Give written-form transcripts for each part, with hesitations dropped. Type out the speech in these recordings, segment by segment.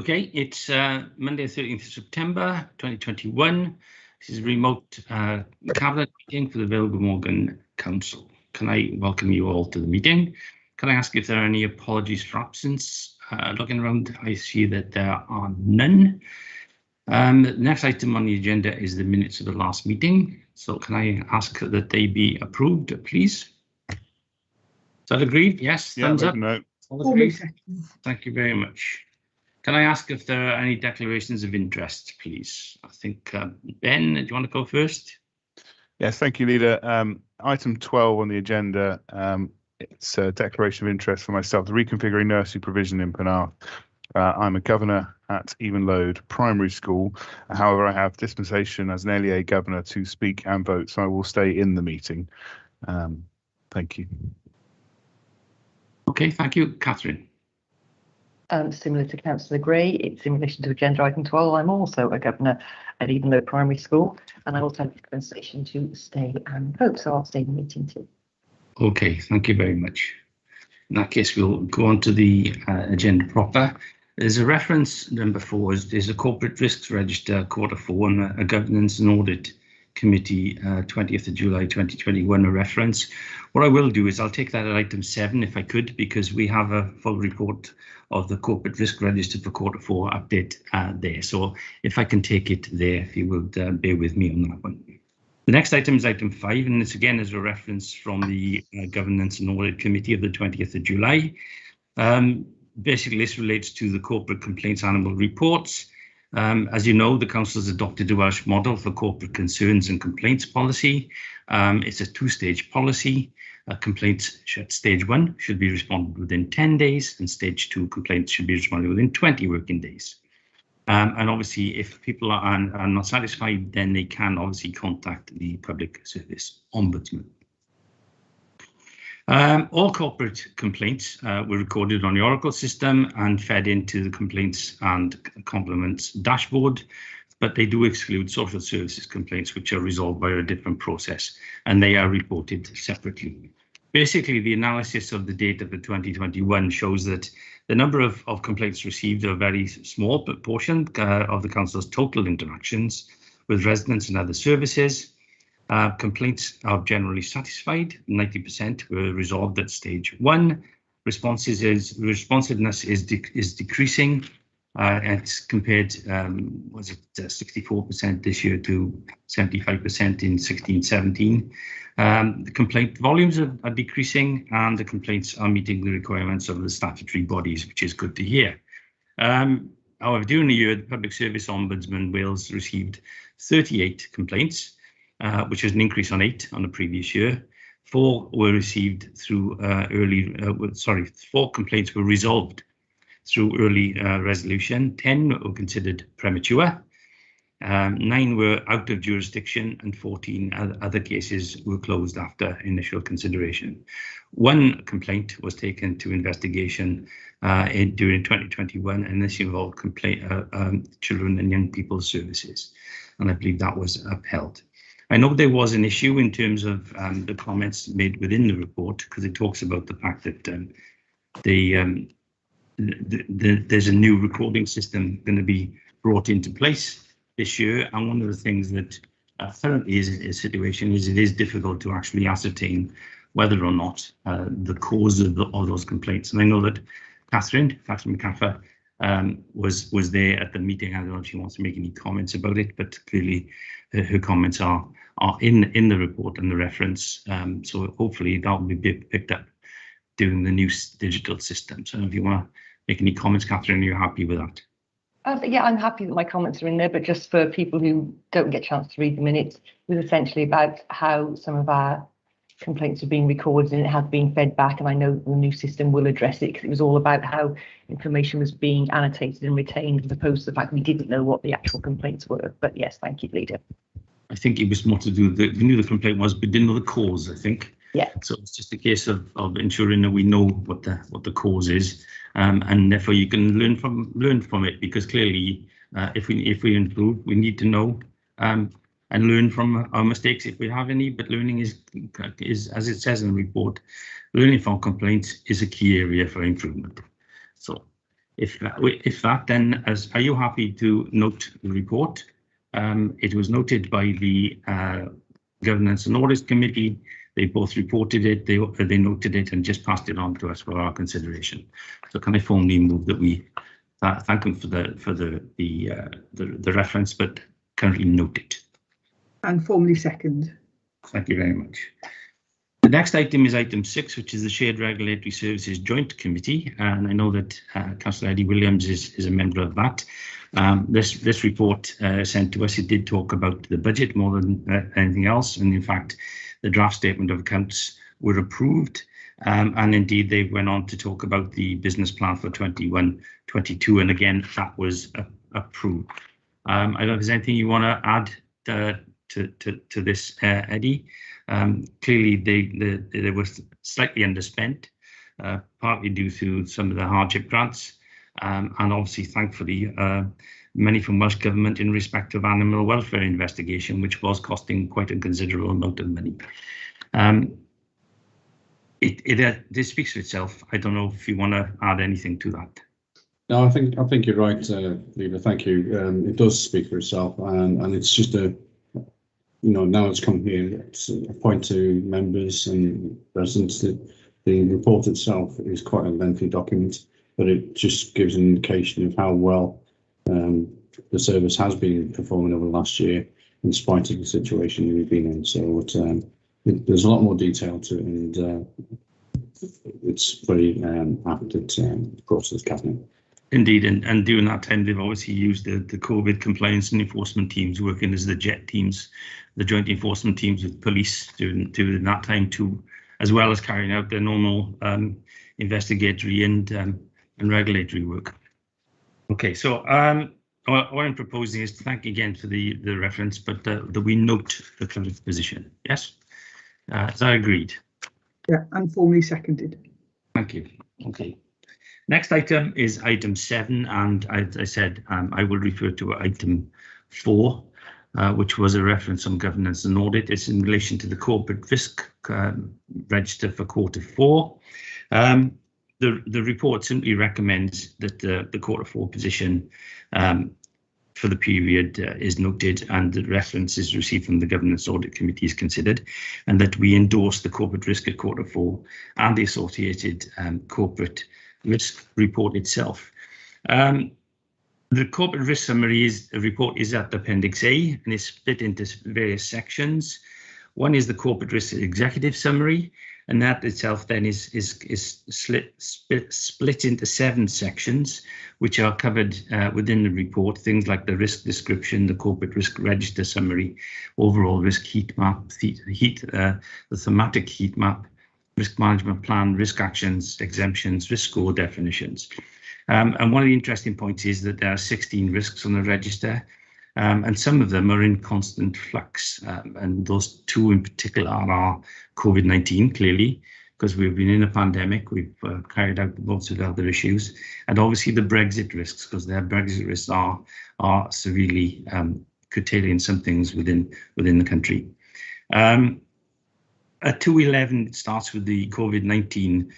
Okay, it's Monday, 13th of September 2021. This is a remote cabinet meeting for the Vale Glamorgan Council. Can I welcome you all to the meeting? Can I ask if there are any apologies for absence? Looking around, I see that there are none. The next item on the agenda is the minutes of the last meeting. So can I ask that they be approved, please? Is that agreed? Yes, thumbs up. No. All agreed? Thank you very much. Can I ask if there are any declarations of interest, please? I think, Ben, do you want to go first? Yes, thank you, Leader. Item 12 on the agenda, it's a declaration of interest for myself, the reconfiguring nursery provision in Penarth. I'm a governor at Evenlode Primary School. However, I have dispensation as an LEA governor to speak and vote, so I will stay in the meeting. Thank you. Okay, thank you. Catherine. Similar to Councillor Gray, it's in relation to agenda item 12. I'm also a governor at Evenlode Primary School, and I also have dispensation to stay and vote, so I'll stay in the meeting too. Okay, thank you very much. In that case, we'll go on to the agenda proper. There's a reference, number 4, is a corporate risks register, quarter 4, and a governance and audit committee, 20th of July 2021, a reference. What I will do is I'll take that at item 7 if I could, because we have a full report of the corporate risk register for quarter 4 update there. So if I can take it there, if you would bear with me on that one. The next item is item 5, and this again is a reference from the governance and audit committee of the 20th of July. Basically, this relates to the corporate complaints animal reports. As you know, the council has adopted a Welsh model for corporate concerns and complaints policy. It's a 2-stage policy. Complaints at stage 1 should be responded within 10 days, and stage 2 complaints should be responded within 20 working days. And obviously, if people are not satisfied, then they can obviously contact the Public Service Ombudsman. All corporate complaints were recorded on the Oracle system and fed into the complaints and compliments dashboard, but they do exclude social services complaints, which are resolved by a different process, and they are reported separately. Basically, the analysis of the data for 2021 shows that the number of complaints received are a very small proportion of the council's total interactions with residents and other services. Complaints are generally satisfied. 90% were resolved at stage 1. Responsiveness is decreasing. It's compared, was it 64% this year to 75% in 16-17. The complaint volumes are decreasing, and the complaints are meeting the requirements of the statutory bodies, which is good to hear. However, during the year, the Public Service Ombudsman Wales received 38 complaints, which is an increase on 8 on the previous year. 4 were received through 4 complaints were resolved through early resolution. 10 were considered premature. 9 were out of jurisdiction, and 14 other cases were closed after initial consideration. 1 complaint was taken to investigation during 2021, and this involved children and young people's services, and I believe that was upheld. I know there was an issue in terms of the comments made within the report, because it talks about the fact that there's a new recording system going to be brought into place this year, and one of the things that currently is a situation is it is difficult to actually ascertain whether or not the cause of those complaints. And I know that Catherine McCaffer was there at the meeting. I don't know if she wants to make any comments about it, but clearly her comments are in the report and the reference. So hopefully that will be picked up during the new digital system. So if you want to make any comments, Catherine, you're happy with that? Yeah, I'm happy that my comments are in there, but just for people who don't get a chance to read the minutes, it was essentially about how some of our complaints are being recorded and it has been fed back, and I know the new system will address it, because it was all about how information was being annotated and retained, as opposed to the fact we didn't know what the actual complaints were. But yes, thank you, Leader. I think it was more to do with we knew the complaint was, but didn't know the cause, I think. Yeah. So it's just a case of ensuring that we know what the cause is, and therefore you can learn from it, because clearly if we improve, we need to know and learn from our mistakes if we have any. But learning is, as it says in the report, learning from complaints is a key area for improvement. So If that, then are you happy to note the report? It was noted by the Governance and Audit Committee. They both reported it, they noted it and just passed it on to us for our consideration. So can I formally move that we thank them for the reference, but currently note it. And formally second. Thank you very much. The next item is item 6, which is the Shared Regulatory Services Joint Committee, and I know that Councillor Eddie Williams is a member of that. This report sent to us, it did talk about the budget more than anything else, and in fact the draft statement of accounts were approved, and indeed they went on to talk about the business plan for 21-22, and again that was approved. I don't know if there's anything you want to add to this, Eddie. Clearly they were slightly underspent, partly due to some of the hardship grants, and obviously thankfully money from Welsh Government in respect of animal welfare investigation, which was costing quite a considerable amount of money. This speaks for itself. I don't know if you want to add anything to that. No, I think you're right, Leader. Thank you. It does speak for itself, and it's just now it's come here. It's a point to members and residents that the report itself is quite a lengthy document, but it just gives an indication of how well the service has been performing over the last year, in spite of the situation we've been in. So there's a lot more detail to it, and it's very apt at the process, Cabinet. Indeed, and during that time, they've obviously used the COVID compliance and enforcement teams working as the JET teams, the joint enforcement teams with police during that time too, as well as carrying out their normal investigatory and regulatory work. Okay, so what I'm proposing is to thank again for the reference, but that we note the current position. Yes, is that agreed? Yeah, and formally seconded. Thank you. Okay. Next item is item 7, and as I said, I will refer to item 4, which was a reference on governance and audit. It's in relation to the corporate risk register for Q4. The report simply recommends that the Q4 position for the period is noted, and the reference is received from the Governance Audit Committee is considered, and that we endorse the corporate risk at Q4 and the associated corporate risk report itself. The corporate risk summary report is at Appendix A, and is split into various sections. One is the corporate risk executive summary, and that itself then is split into 7 sections, which are covered within the report. Things like the risk description, the corporate risk register summary, overall risk heat map, the thematic heat map, risk management plan, risk actions, exemptions, risk score definitions. And one of the interesting points is that there are 16 risks on the register, and some of them are in constant flux. And those 2 in particular are COVID-19, clearly, because we've been in a pandemic, we've carried out lots of other issues, and obviously the Brexit risks, because their Brexit risks are severely curtailing some things within the country. At 211, it starts with the COVID-19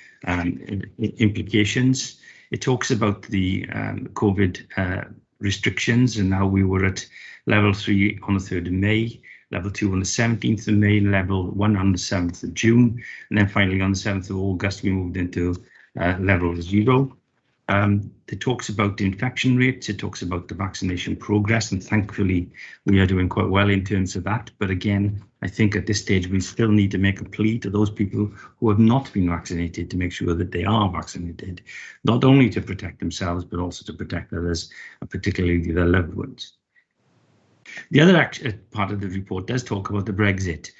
implications. It talks about the COVID restrictions and how we were at level 3 on the 3rd of May, level 2 on the 17th of May, level 1 on the 7th of June, and then finally on the 7th of August, we moved into level 0. It talks about the infection rates, it talks about the vaccination progress, and thankfully we are doing quite well in terms of that. But again, I think at this stage we still need to make a plea to those people who have not been vaccinated to make sure that they are vaccinated, not only to protect themselves, but also to protect others, and particularly their loved ones. The other part of the report does talk about the Brexit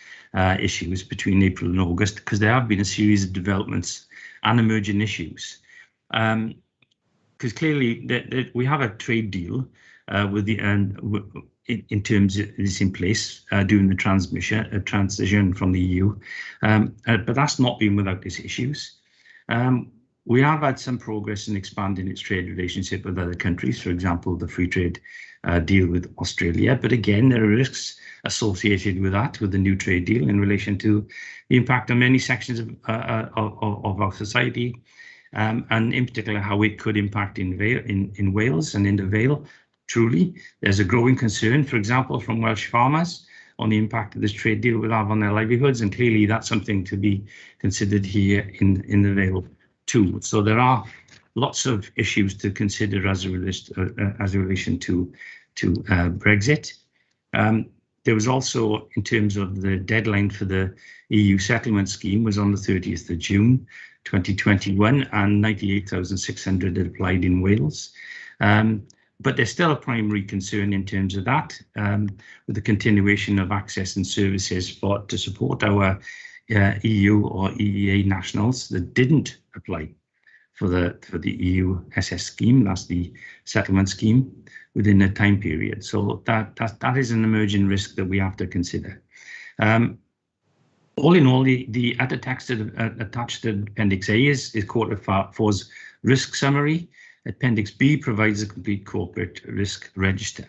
issues between April and August, because there have been a series of developments and emerging issues. Because clearly we have a trade deal with the in terms of it's in place during the transition from the EU, but that's not been without its issues. We have had some progress in expanding its trade relationship with other countries, for example, the free trade deal with Australia. But again, there are risks associated with that, with the new trade deal, in relation to the impact on many sections of our society, and in particular how it could impact in Wales and in the Vale. Truly, there's a growing concern, for example, from Welsh farmers on the impact of this trade deal will have on their livelihoods, and clearly that's something to be considered here in the Vale too. So there are lots of issues to consider as a relation to Brexit. There was also, in terms of the deadline for the EU settlement scheme, was on the 30th of June 2021, and 98,600 had applied in Wales. But there's still a primary concern in terms of that, with the continuation of access and services to support our EU or EEA nationals that didn't apply for the EU SS scheme. That's the settlement scheme within a time period. So that is an emerging risk that we have to consider. All in all, the text attached to Appendix A is Quarter 4's risk summary. Appendix B provides a complete corporate risk register.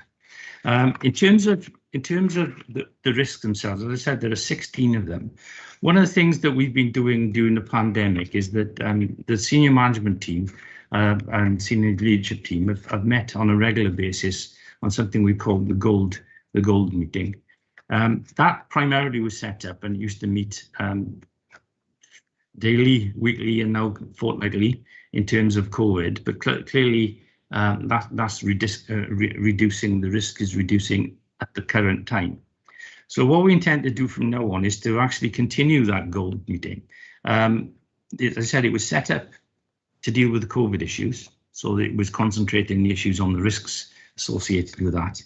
In terms of the risks themselves, as I said, there are 16 of them. One of the things that we've been doing during the pandemic is that the senior management team and senior leadership team have met on a regular basis on something we call the gold meeting. That primarily was set up and used to meet daily, weekly, and now fortnightly in terms of COVID, but clearly that's reducing, the risk is reducing at the current time. So what we intend to do from now on is to actually continue that gold meeting. As I said, it was set up to deal with the COVID issues, so it was concentrating the issues on the risks associated with that.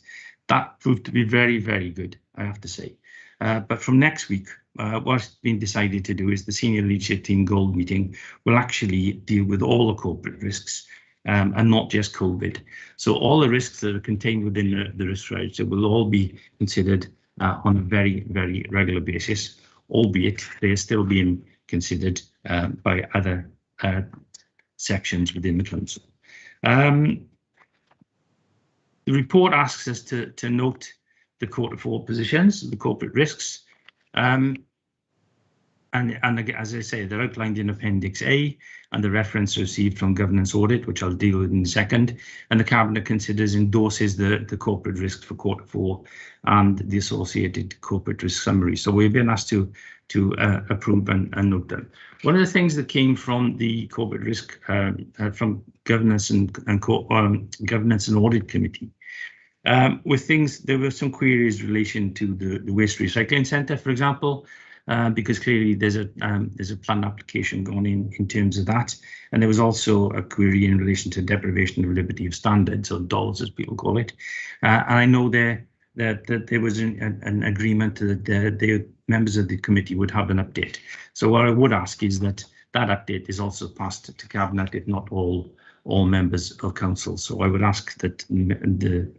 That proved to be very, very good, I have to say. But from next week, what's been decided to do is the senior leadership team gold meeting will actually deal with all the corporate risks and not just COVID. So all the risks that are contained within the risk register will all be considered on a very, very regular basis, albeit they are still being considered by other sections within the council. The report asks us to note the Quarter 4 positions, the corporate risks, and as I say, they're outlined in Appendix A, and the reference received from governance audit, which I'll deal with in a second, and the Cabinet endorses the corporate risk for Quarter 4 and the associated corporate risk summary. So we've been asked to approve and note them. One of the things that came from the corporate risk from governance and audit committee with things, there were some queries in relation to the waste recycling centre, for example, because clearly there's a planned application going in terms of that, and there was also a query in relation to deprivation of liberty of standards, or DOLS as people call it, and I know that there was an agreement that the members of the committee would have an update. So what I would ask is that update is also passed to Cabinet, if not all members of council. So I would ask that the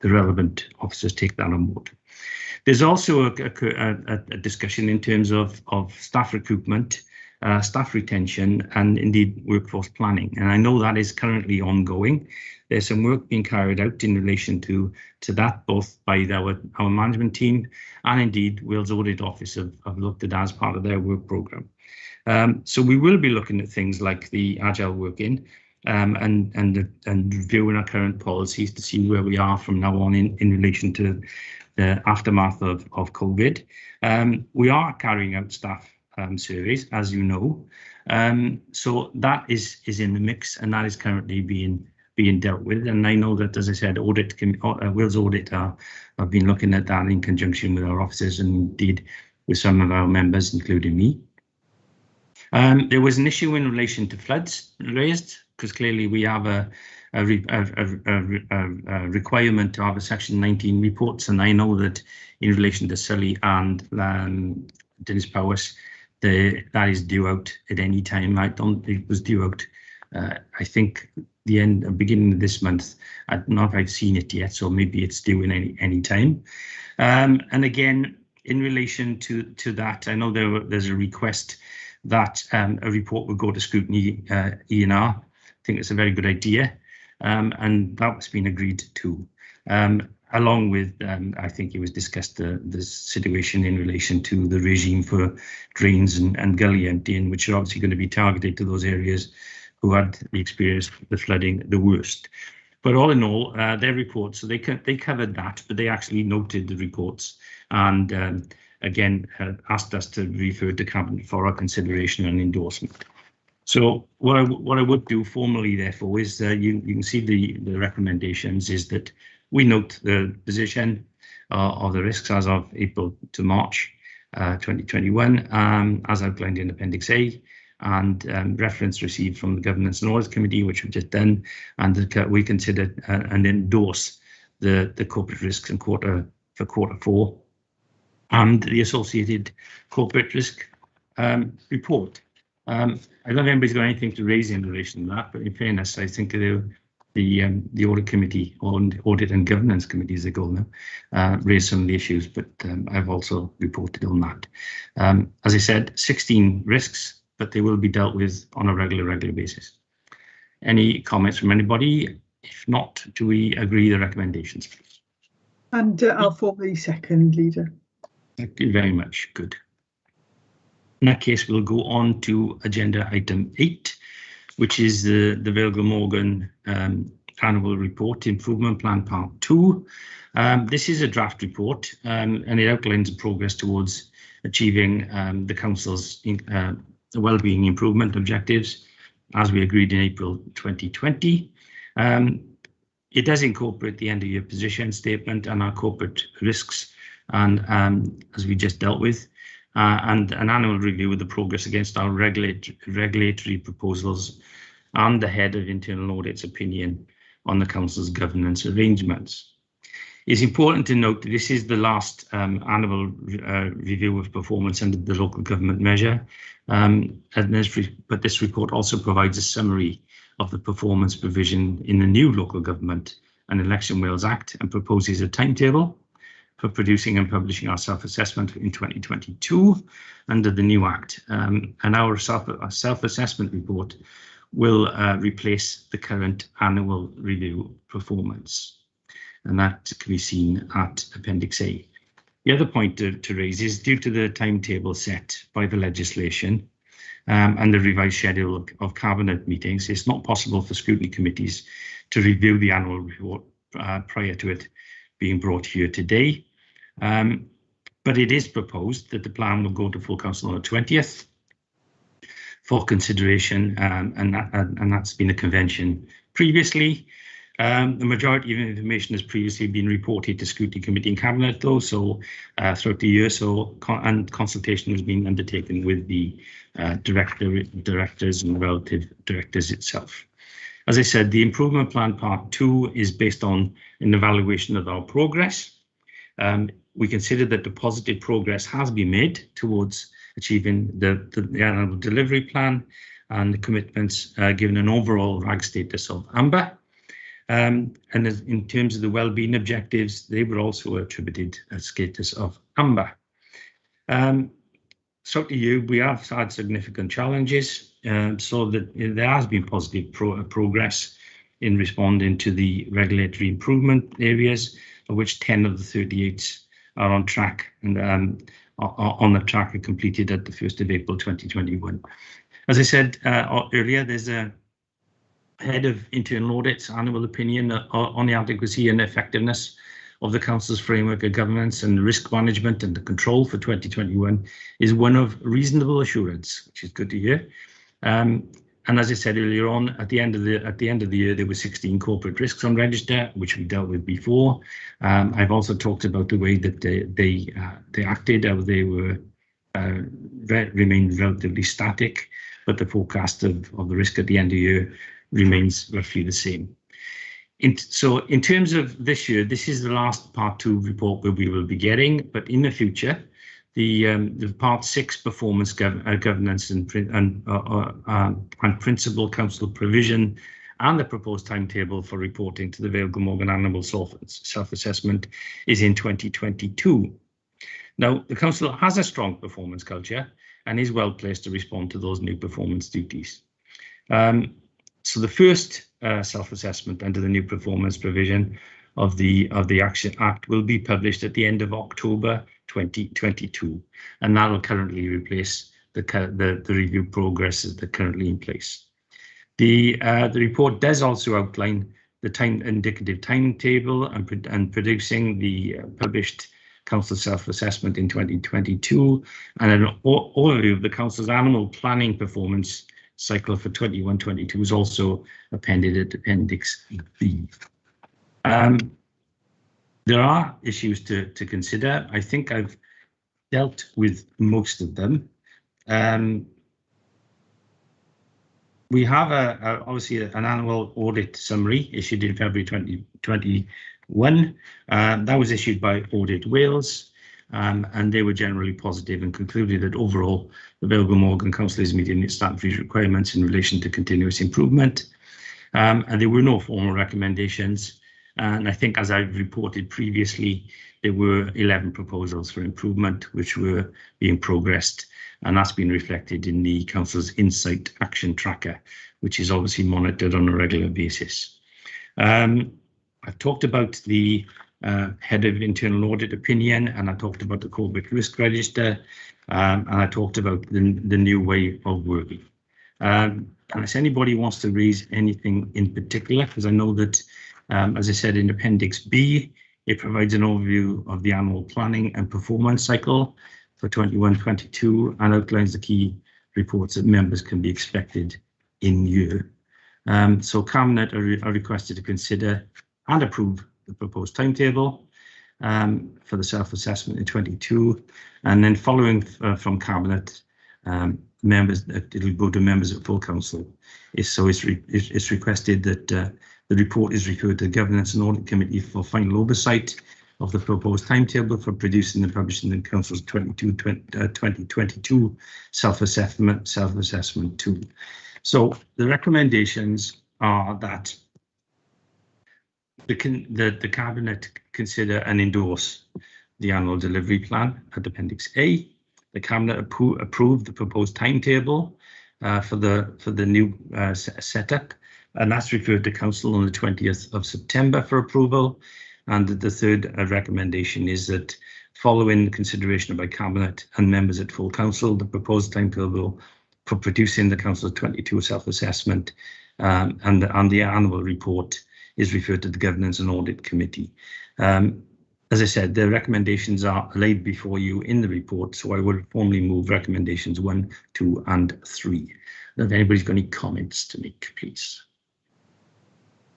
relevant officers take that on board. There's also a discussion in terms of staff recruitment, staff retention, and indeed workforce planning. And I know that is currently ongoing. There's some work being carried out in relation to that, both by our management team and indeed Wales Audit Office have looked at as part of their work programme. So we will be looking at things like the agile working and reviewing our current policies to see where we are from now on in relation to the aftermath of COVID. We are carrying out staff surveys, as you know, so that is in the mix, and that is currently being dealt with. And I know that, as I said, Wales Audit have been looking at that in conjunction with our officers and indeed with some of our members, including me. There was an issue in relation to floods raised, because clearly we have a requirement to have a Section 19 reports, and I know that in relation to Sully and Dennis Powys, that is due out at any time. It was due out, I think, beginning of this month. I don't know if I've seen it yet, so maybe it's due in any time. And again, in relation to that, I know there's a request that a report would go to scrutiny E&R. I think it's a very good idea, and that's been agreed to. along with, I think it was discussed, the situation in relation to the regime for drains and gully emptying, which are obviously going to be targeted to those areas who had experienced the flooding the worst. But all in all, their reports, so they covered that, but they actually noted the reports and again asked us to refer to Cabinet for our consideration and endorsement. So what I would do formally, therefore, is you can see the recommendations is that we note the position of the risks as of April to March 2021, as outlined in Appendix A, and reference received from the Governance and Audit Committee, which we've just done, and we consider and endorse the corporate risks in quarter 4 and the associated corporate risk report. I don't know if anybody's got anything to raise in relation to that, but in fairness, I think the Audit Committee, or Audit and Governance Committee as they call them, raised some of the issues, but I've also reported on that. As I said, 16 risks, but they will be dealt with on a regular basis. Any comments from anybody? If not, do we agree the recommendations, please? And I'll formally second, Leader. Thank you very much. Good. In that case, we'll go on to agenda item 8, which is the Vale Glamorgan Annual Report Improvement Plan Part 2. This is a draft report and it outlines progress towards achieving the Council's wellbeing improvement objectives as we agreed in April 2020. It does incorporate the end of year position statement and our corporate risks, and as we just dealt with, and an annual review of the progress against our regulatory proposals and the head of internal audit's opinion on the Council's governance arrangements. It's important to note that this is the last annual review of performance under the local government measure, but this report also provides a summary of the performance provision in the new Local Government and Election Wales Act and proposes a timetable for producing and publishing our self-assessment in 2022 under the new Act. And our self-assessment report will replace the current annual review performance. And that can be seen at Appendix A. The other point to raise is due to the timetable set by the legislation and the revised schedule of Cabinet meetings, it's not possible for scrutiny committees to review the annual report prior to it being brought here today. But it is proposed that the plan will go to full council on the 20th for consideration, and that's been a convention previously. The majority of information has previously been reported to Scrutiny Committee and Cabinet, though, so throughout the year, and consultation has been undertaken with the directors and relative directors itself. As I said, the improvement plan part 2 is based on an evaluation of our progress. We consider that the positive progress has been made towards achieving the annual delivery plan and the commitments given an overall RAG status of amber. And in terms of the wellbeing objectives, they were also attributed a status of amber. So to you, we have had significant challenges, so that there has been positive progress in responding to the regulatory improvement areas, of which 10 of the 38 are on track and on the track and completed at the 1st of April 2021. As I said earlier, there's a head of internal audit's annual opinion on the adequacy and effectiveness of the Council's framework of governance and risk management and the control for 2021 is one of reasonable assurance, which is good to hear. And as I said earlier on, at the end of the year, there were 16 corporate risks on register, which we dealt with before. I've also talked about the way that they acted, how they were remained relatively static, but the forecast of the risk at the end of the year remains roughly the same. So in terms of this year, this is the last part 2 report that we will be getting, but in the future, the part 6 performance governance and principal council provision and the proposed timetable for reporting to the Vale Glamorgan annual self-assessment is in 2022. Now, the council has a strong performance culture and is well placed to respond to those new performance duties. So the first self-assessment under the new performance provision of the Action Act will be published at the end of October 2022, and that will currently replace the review progresses that are currently in place. The report does also outline the indicative timetable and producing the published Council self-assessment in 2022, and an overview of the Council's animal planning performance cycle for 21-22 is also appended at Appendix B. There are issues to consider. I think I've dealt with most of them. We have obviously an annual audit summary issued in February 2021. That was issued by Audit Wales, and they were generally positive and concluded that overall the Vale Glamorgan Council is meeting its statutory requirements in relation to continuous improvement. And there were no formal recommendations. And I think, as I've reported previously, there were 11 proposals for improvement which were being progressed, and that's been reflected in the Council's Insight Action Tracker, which is obviously monitored on a regular basis. I've talked about the Head of Internal Audit opinion, and I talked about the Corporate Risk Register, and I talked about the new way of working. Unless anybody wants to raise anything in particular, because I know that, as I said, in Appendix B, it provides an overview of the annual planning and performance cycle for 21-22 and outlines the key reports that members can be expected in year. So Cabinet are requested to consider and approve the proposed timetable for the self-assessment in 22, and then following from Cabinet, members, it'll go to members of full council. It's requested that the report is referred to the Governance and Audit Committee for final oversight of the proposed timetable for producing and publishing the Council's 2022 self-assessment tool. So the recommendations are that the Cabinet consider and endorse the annual delivery plan at Appendix A. The Cabinet approve the proposed timetable for the new setup, and that's referred to Council on the 20th of September for approval. And the third recommendation is that following consideration by Cabinet and members at full council, the proposed timetable for producing the Council's 22 self-assessment and the annual report is referred to the Governance and Audit Committee. As I said, the recommendations are laid before you in the report, so I will formally move recommendations 1, 2, and 3. If anybody's got any comments to make, please.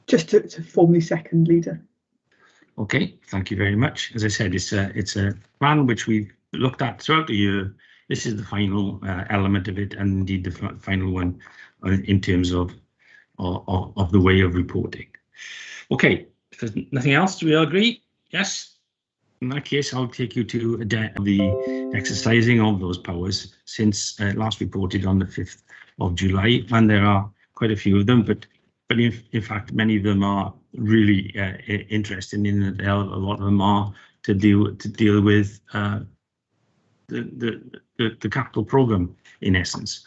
Just to formally second, Leader. Okay, thank you very much. As I said, it's a plan which we've looked at throughout the year. This is the final element of it, and indeed the final one in terms of the way of reporting. Okay, if there's nothing else, do we all agree? Yes. In that case, I'll take you to the exercising of those powers since last reported on the 5th of July, and there are quite a few of them, but in fact, many of them are really interesting in that a lot of them are to deal with the capital programme, in essence.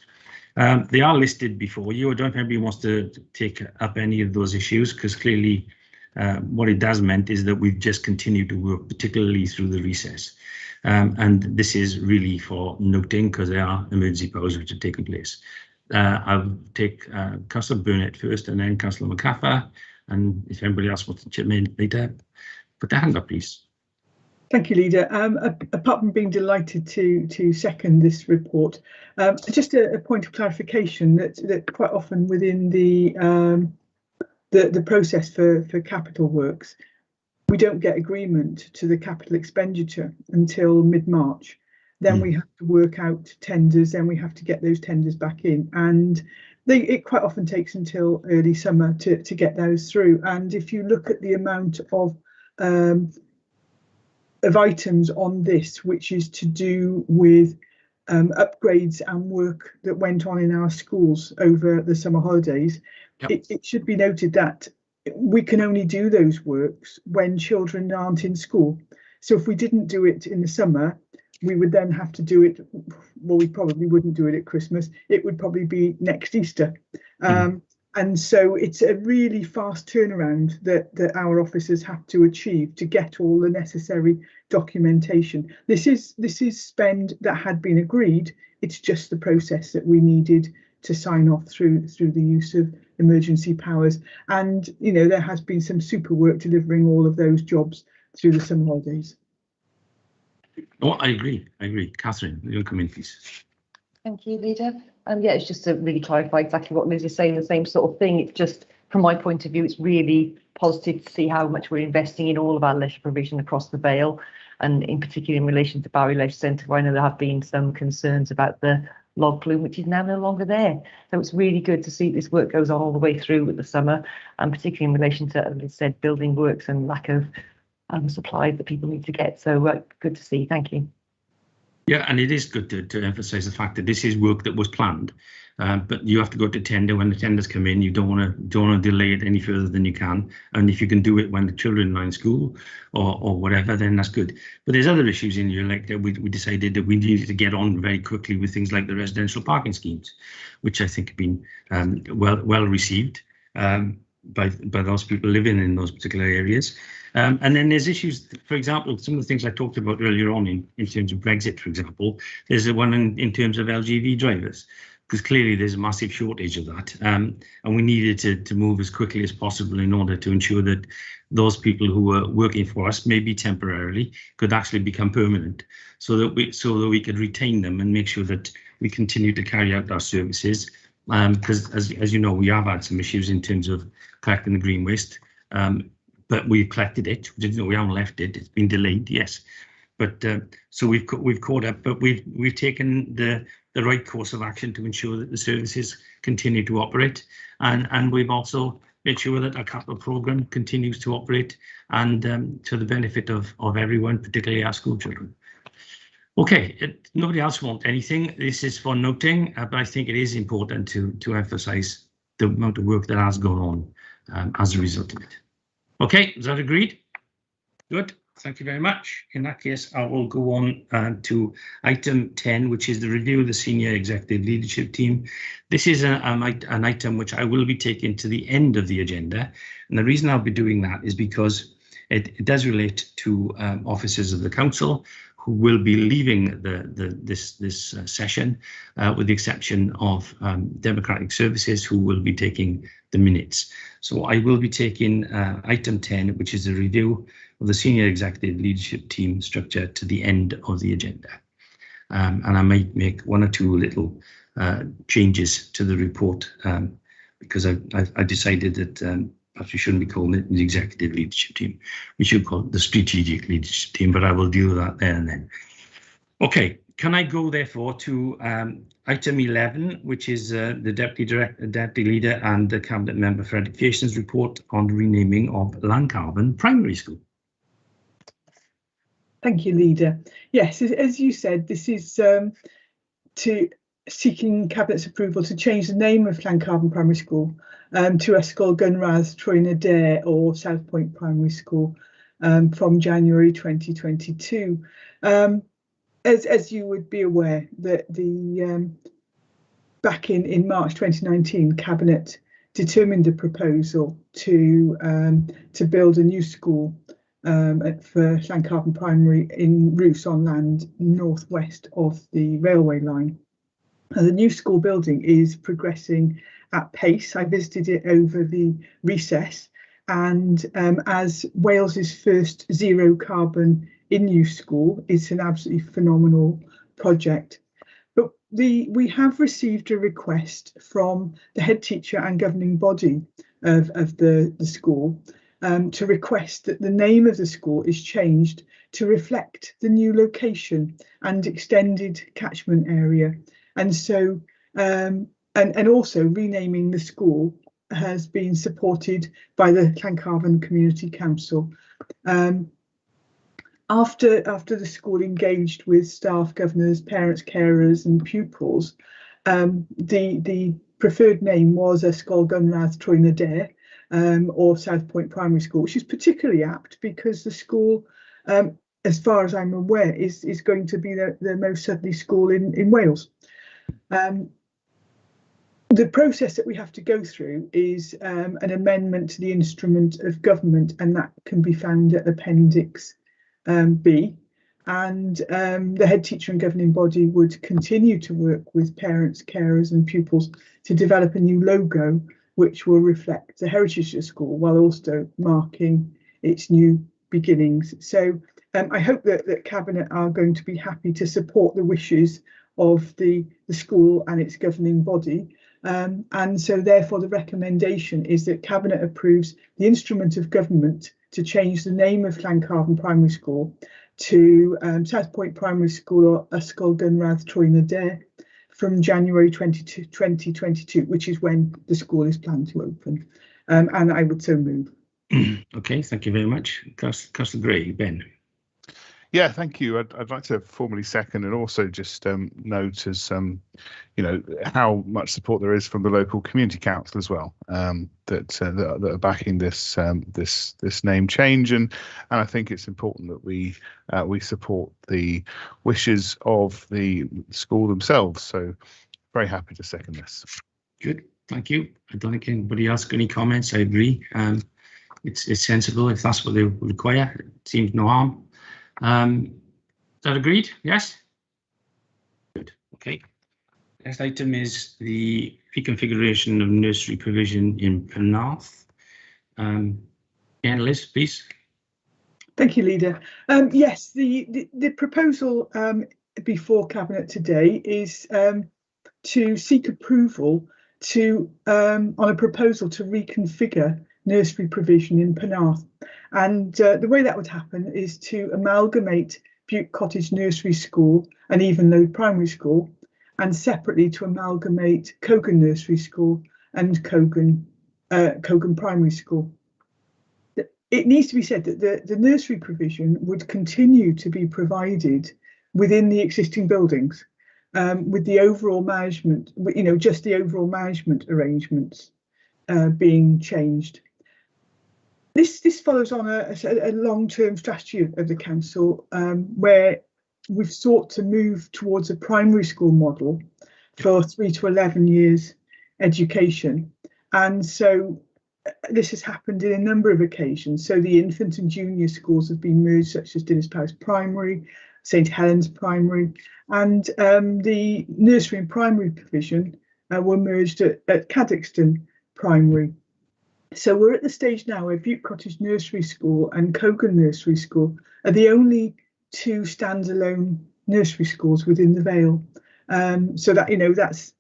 They are listed before you. I don't know if anybody wants to take up any of those issues, because clearly what it does meant is that we've just continued to work, particularly through the recess. And this is really for noting, because there are emergency powers which are taking place. I'll take Councillor Burnett first, and then Councillor McCaffer. And if anybody else wants to chip in later, put their hand up, please. Thank you, Leader. Apart from being delighted to second this report, just a point of clarification that quite often within the process for capital works, we don't get agreement to the capital expenditure until mid-March. Then we have to work out tenders, then we have to get those tenders back in, and it quite often takes until early summer to get those through. And if you look at the amount of items on this, which is to do with upgrades and work that went on in our schools over the summer holidays, it should be noted that we can only do those works when children aren't in school. So if we didn't do it in the summer, we would then have to do it, well, we probably wouldn't do it at Christmas. It would probably be next Easter. And so it's a really fast turnaround that our officers have to achieve to get all the necessary documentation. This is spend that had been agreed. It's just the process that we needed to sign off through the use of emergency powers. And there has been some super work delivering all of those jobs through the summer holidays. Oh, I agree. Catherine, you'll come in, please. Thank you, Leader. Yeah, it's just to really clarify exactly what Liz is saying, the same sort of thing. It's just, from my point of view, it's really positive to see how much we're investing in all of our leisure provision across the Vale, and in particular in relation to Barry Leisure Centre, where I know there have been some concerns about the log flume, which is now no longer there. So it's really good to see this work goes on all the way through with the summer, and particularly in relation to, as Liz said, building works and lack of supply that people need to get. So good to see. Thank you. Yeah, and it is good to emphasise the fact that this is work that was planned, but you have to go to tender. When the tenders come in, you don't want to delay it any further than you can. And if you can do it when the children are in school or whatever, then that's good. But there's other issues in here, like that we decided that we needed to get on very quickly with things like the residential parking schemes, which I think have been well received by those people living in those particular areas. And then there's issues, for example, some of the things I talked about earlier on in terms of Brexit, for example, there's the one in terms of LGV drivers, because clearly there's a massive shortage of that. And we needed to move as quickly as possible in order to ensure that those people who were working for us, maybe temporarily, could actually become permanent, so that we could retain them and make sure that we continue to carry out our services. Because as you know, we have had some issues in terms of collecting the green waste. But we've collected it. We haven't left it. It's been delayed, yes. But so we've caught up. But we've taken the right course of action to ensure that the services continue to operate, and we've also made sure that our capital programme continues to operate, and to the benefit of everyone, particularly our school children. Okay, nobody else wants anything. This is for noting, but I think it is important to emphasise the amount of work that has gone on as a result of it. Okay, is that agreed? Good, thank you very much. In that case, I will go on to item 10, which is the review of the senior executive leadership team. This is an item which I will be taking to the end of the agenda. And the reason I'll be doing that is because it does relate to officers of the council who will be leaving this session, with the exception of Democratic Services, who will be taking the minutes. So I will be taking item 10, which is a review of the senior executive leadership team structure, to the end of the agenda. And I might make one or two little changes to the report, because I decided that perhaps we shouldn't be calling it the executive leadership team. We should call it the strategic leadership team, but I will deal with that there and then. Okay, can I go therefore to item 11, which is the Deputy Leader and the Cabinet Member for Education's report on renaming of Llancarvan Primary School. Thank you, Leader. Yes, as you said, this is seeking Cabinet's approval to change the name of Llancarvan Primary School to Ysgol Gynradd Trwy'n y De, or South Point Primary School, from January 2022. As you would be aware, that back in March 2019, Cabinet determined a proposal to build a new school for Llancarvan Primary in Rhys on land northwest of the railway line. The new school building is progressing at pace. I visited it over the recess, and as Wales's first zero carbon in-use school, it's an absolutely phenomenal project. But we have received a request from the head teacher and governing body of the school to request that the name of the school is changed to reflect the new location and extended catchment area. And so, and also renaming the school has been supported by the Llancarvan Community Council. After the school engaged with staff, governors, parents, carers and pupils, the preferred name was Ysgol Gynradd Trwy'n y De, or South Point Primary School, which is particularly apt because the school, as far as I'm aware, is going to be the most southerly school in Wales. the process that we have to go through is an amendment to the instrument of government, and that can be found at Appendix B. And the head teacher and governing body would continue to work with parents, carers and pupils to develop a new logo which will reflect the heritage of the school while also marking its new beginnings. So I hope that Cabinet are going to be happy to support the wishes of the school and its governing body. And so therefore the recommendation is that Cabinet approves the instrument of government to change the name of Llancarvan Primary School to South Point Primary School or Ysgol Gynradd Trwyna Dare from January 2022, which is when the school is planned to open. And I would so move. Okay, thank you very much. Councillor Gray, Ben. Yeah, thank you. I'd like to formally second and also just note as you know, how much support there is from the local community council as well, that are backing this this name change, and I think it's important that we support the wishes of the school themselves. So very happy to second this. Good, thank you. I don't think anybody else got any comments. I agree. It's sensible if that's what they require. It seems no harm. Is that agreed? Yes? Good, okay. Next item is the reconfiguration of nursery provision in Penarth. Liz, please. Thank you, Leader. Yes, the proposal before Cabinet today is to seek approval on a proposal to reconfigure nursery provision in Penarth. And the way that would happen is to amalgamate Butte Cottage Nursery School and Evenlode Primary School, and separately to amalgamate Cogan Nursery School and Cogan Primary School. It needs to be said that the nursery provision would continue to be provided within the existing buildings, with the overall management, just the overall management arrangements being changed. This follows on a long-term strategy of the council, where we've sought to move towards a primary school model for 3 to 11 years education. And so this has happened in a number of occasions. So the infant and junior schools have been merged, such as Dinas Powys Primary, St Helens Primary, and the nursery and primary provision were merged at Cadoxton Primary. So we're at the stage now where Butte Cottage Nursery School and Cogan Nursery School are the only two standalone nursery schools within the Vale. So that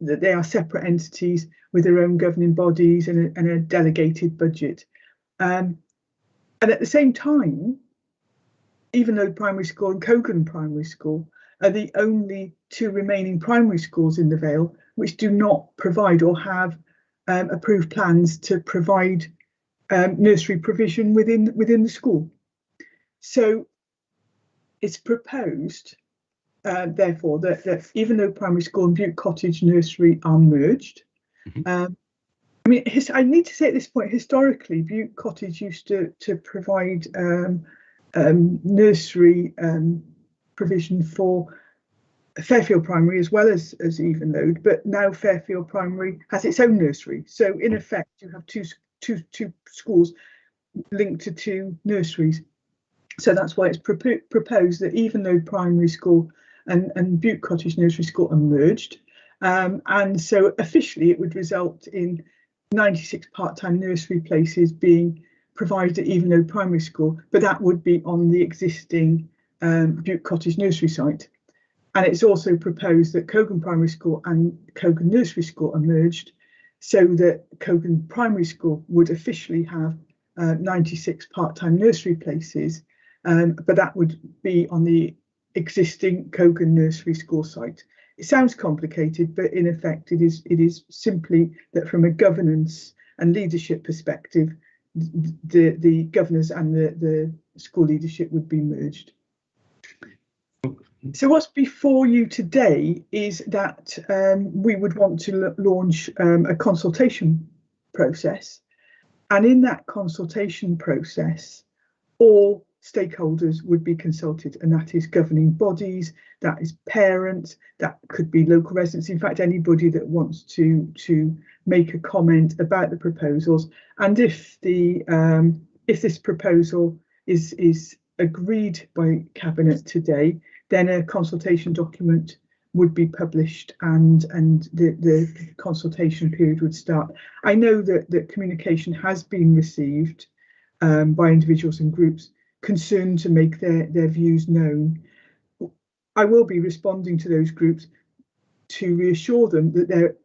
that they are separate entities with their own governing bodies and a delegated budget. And at the same time, Evenlode Primary School and Cogan Primary School are the only two remaining primary schools in the Vale which do not provide or have approved plans to provide nursery provision within the school. So it's proposed, therefore, that Evenlode Primary School and Butte Cottage Nursery are merged. I mean, I need to say at this point, historically, Butte Cottage used to provide nursery provision for Fairfield Primary as well as Evenlode, but now Fairfield Primary has its own nursery. So in effect, you have two schools linked to two nurseries. So that's why it's proposed that Evenlode Primary School and Butte Cottage Nursery School are merged. And so officially it would result in 96 part-time nursery places being provided at Evenlode Primary School, but that would be on the existing Butte Cottage Nursery site. And it's also proposed that Cogan Primary School and Cogan Nursery School are merged, so that Cogan Primary School would officially have 96 part-time nursery places, but that would be on the existing Cogan Nursery School site. It sounds complicated, but in effect it is simply that from a governance and leadership perspective, the governors and the school leadership would be merged. So what's before you today is that we would want to launch a consultation process, and in that consultation process, all stakeholders would be consulted, and that is governing bodies, that is parents, that could be local residents, in fact anybody that wants to make a comment about the proposals. And if this proposal is agreed by Cabinet today, then a consultation document would be published and the consultation period would start. I know that communication has been received by individuals and groups concerned to make their views known. I will be responding to those groups to reassure them that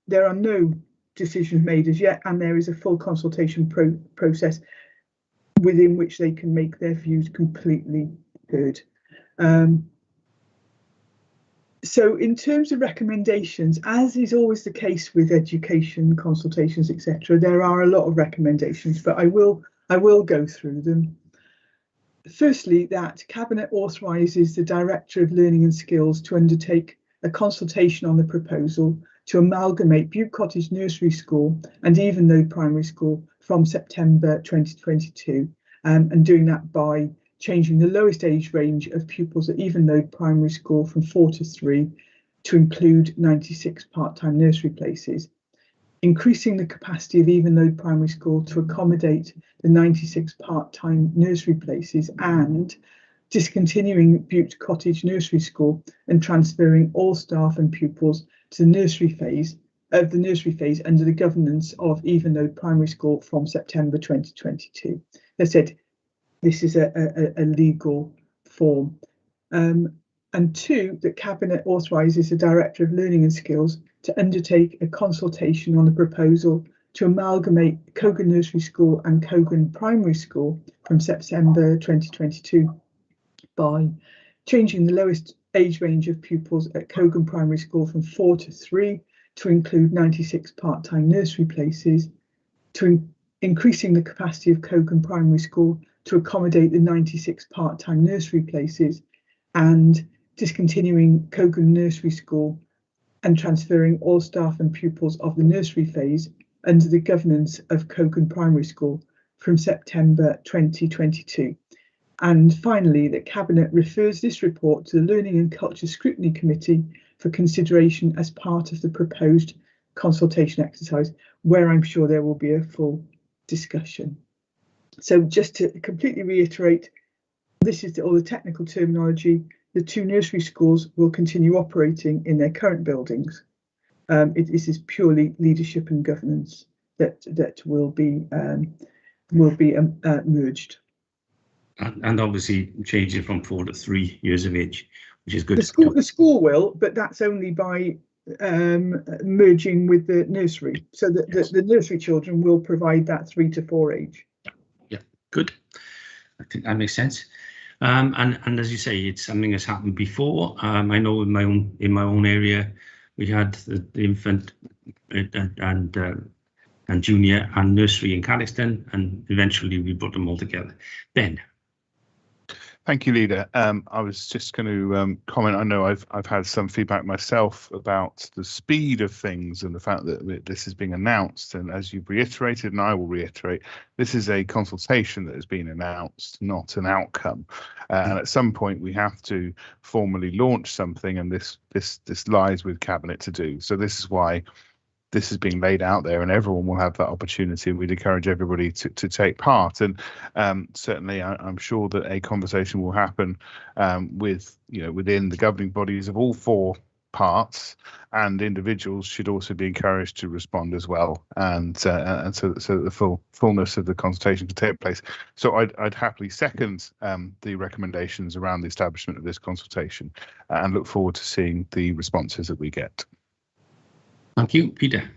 there are no decisions made as yet, and there is a full consultation process within which they can make their views completely heard. So in terms of recommendations, as is always the case with education consultations, etc., there are a lot of recommendations, but I will go through them. Firstly, that Cabinet authorises the Director of Learning and Skills to undertake a consultation on the proposal to amalgamate Bute Cottage Nursery School and Evenlode Primary School from September 2022, and doing that by changing the lowest age range of pupils at Evenlode Primary School from 4 to 3 to include 96 part-time nursery places, increasing the capacity of Evenlode Primary School to accommodate the 96 part-time nursery places, and discontinuing Bute Cottage Nursery School and transferring all staff and pupils to the nursery phase under the governance of Evenlode Primary School from September 2022. As I said, this is a legal form. And two, that Cabinet authorises the Director of Learning and Skills to undertake a consultation on the proposal to amalgamate Cogan Nursery School and Cogan Primary School from September 2022 by changing the lowest age range of pupils at Cogan Primary School from 4 to 3 to include 96 part-time nursery places, to increasing the capacity of Cogan Primary School to accommodate the 96 part-time nursery places, and discontinuing Cogan Nursery School and transferring all staff and pupils of the nursery phase under the governance of Cogan Primary School from September 2022. And finally, that Cabinet refers this report to the Learning and Culture Scrutiny Committee for consideration as part of the proposed consultation exercise, where I'm sure there will be a full discussion. So just to completely reiterate, this is all the technical terminology. The two nursery schools will continue operating in their current buildings. This is purely leadership and governance that will be merged. And obviously changing from 4 to 3 years of age, which is good. The school will, but that's only by merging with the nursery, so that the nursery children will provide that 3 to 4 age. Yeah, good. I think that makes sense. And as you say, it's something that's happened before. I know in my own area, we had the infant and junior and nursery in Caddiston, and eventually we brought them all together. Ben. Thank you, Leader. I was just going to comment. I know I've had some feedback myself about the speed of things and the fact that this is being announced. And as you've reiterated, and I will reiterate, this is a consultation that has been announced, not an outcome. And at some point, we have to formally launch something, and this lies with Cabinet to do. So this is why this is being laid out there, and everyone will have that opportunity, and we'd encourage everybody to take part. And certainly I'm sure that a conversation will happen within the governing bodies of all 4 parts, and individuals should also be encouraged to respond as well, and so that the fullness of the consultation can take place. So I'd happily second the recommendations around the establishment of this consultation, and look forward to seeing the responses that we get. Thank you, Peter.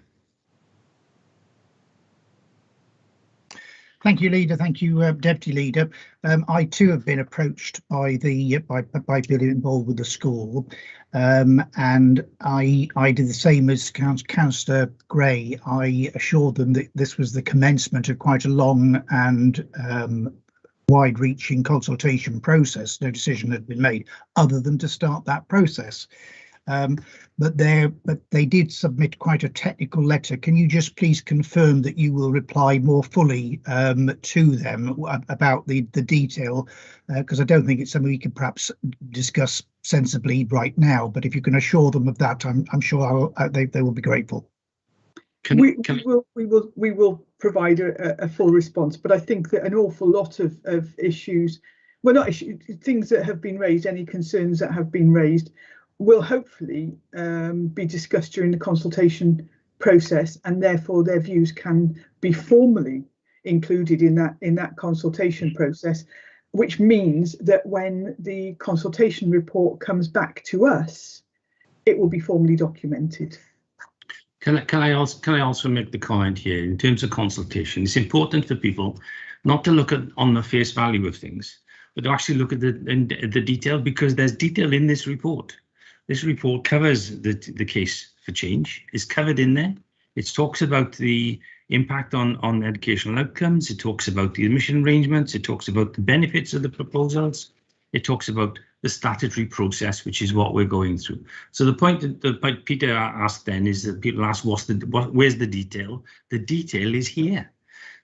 Thank you, Leader. Thank you, Deputy Leader. I too have been approached by people involved with the school, and I did the same as Councillor Gray. I assured them that this was the commencement of quite a long and wide-reaching consultation process. No decision had been made other than to start that process. but they did submit quite a technical letter. Can you just please confirm that you will reply more fully to them about the detail? Because I don't think it's something we can perhaps discuss sensibly right now. But if you can assure them of that, I'm sure they will be grateful. We will provide a full response, but I think that an awful lot of issues, well, not issues, things that have been raised, any concerns that have been raised, will hopefully be discussed during the consultation process, and therefore their views can be formally included in that consultation process, which means that when the consultation report comes back to us, it will be formally documented. Can I also make the comment here in terms of consultation? It's important for people not to look on the face value of things, but to actually look at the detail, because there's detail in this report. This report covers the case for change. It's covered in there. It talks about the impact on educational outcomes. It talks about the admission arrangements. It talks about the benefits of the proposals. It talks about the statutory process, which is what we're going through. So the point that Peter asked then is that people ask, where's the detail? The detail is here.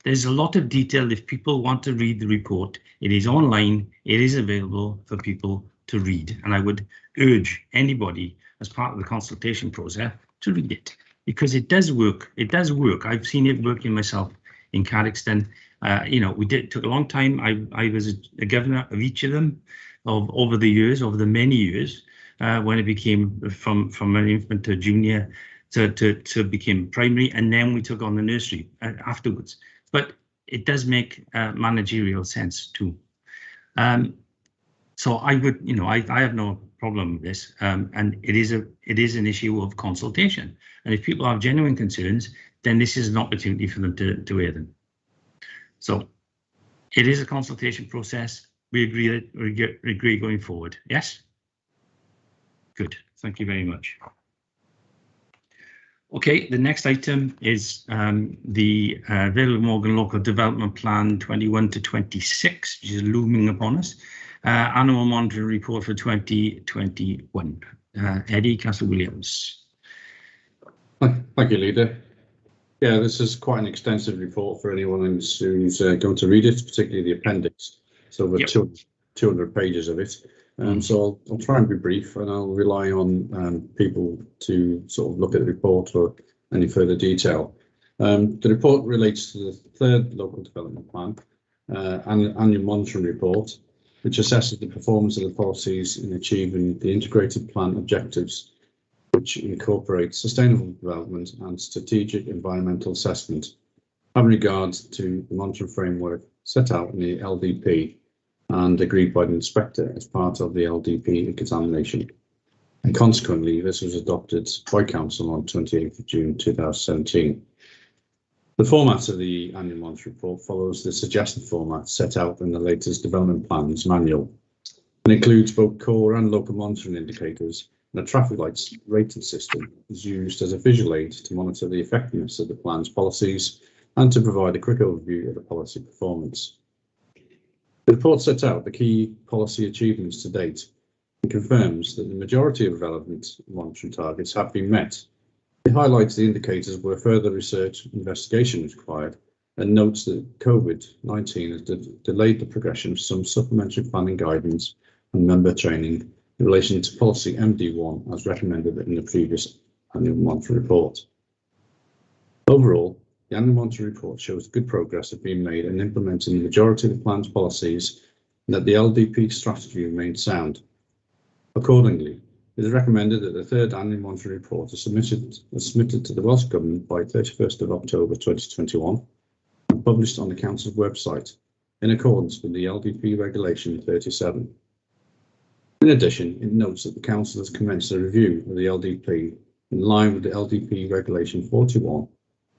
There's a lot of detail. If people want to read the report, it is online. It is available for people to read. And I would urge anybody as part of the consultation process to read it, because it does work. It does work. I've seen it working myself in Carrickston. It took a long time. I was a governor of each of them over the many years, when it became from an infant to junior to became primary, and then we took on the nursery afterwards. But it does make managerial sense too. So I would, I have no problem with this, and it is an issue of consultation. And if people have genuine concerns, then this is an opportunity for them to air them. So it is a consultation process. We agree going forward. Yes? Good. Thank you very much. Okay, the next item is the Vale Morgan Local Development Plan 21 to 26, which is looming upon us. Annual monitoring report for 2021. Eddie Castle-Williams. Thank you, Leader. Yeah, this is quite an extensive report for anyone who's going to read it, particularly the appendix. So over 200 pages of it. So I'll try and be brief, and I'll rely on people to sort of look at the report for any further detail. The report relates to the third local development plan and annual monitoring report, which assesses the performance of the policies in achieving the integrated plan objectives, which incorporate sustainable development and strategic environmental assessment, having regard to the monitoring framework set out in the LDP and agreed by the inspector as part of the LDP examination. And consequently, this was adopted by Council on 28th of June 2017. The format of the annual monitoring report follows the suggested format set out in the latest development plans manual and includes both core and local monitoring indicators, and a traffic lights rating system is used as a visual aid to monitor the effectiveness of the plan's policies and to provide a quick overview of the policy performance. The report sets out the key policy achievements to date and confirms that the majority of relevant monitoring targets have been met. It highlights the indicators where further research and investigation is required and notes that COVID-19 has delayed the progression of some supplementary planning guidance and member training in relation to policy MD1 as recommended in the previous annual monitoring report. Overall, the annual monitoring report shows good progress has been made in implementing the majority of the plan's policies and that the LDP strategy remains sound. Accordingly, it is recommended that the third annual monitoring report is submitted to the Welsh Government by 31st of October 2021 and published on the Council's website in accordance with the LDP Regulation 37. In addition, it notes that the Council has commenced a review of the LDP in line with the LDP Regulation 41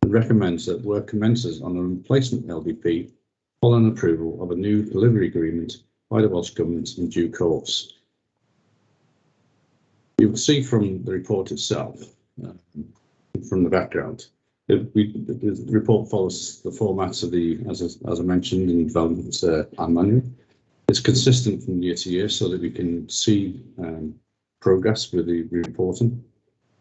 and recommends that work commences on a replacement LDP following approval of a new delivery agreement by the Welsh Government in due course. You will see from the report itself, from the background, the report follows the formats of the, as I mentioned, in the development plan manual. It's consistent from year to year so that we can see progress with the reporting.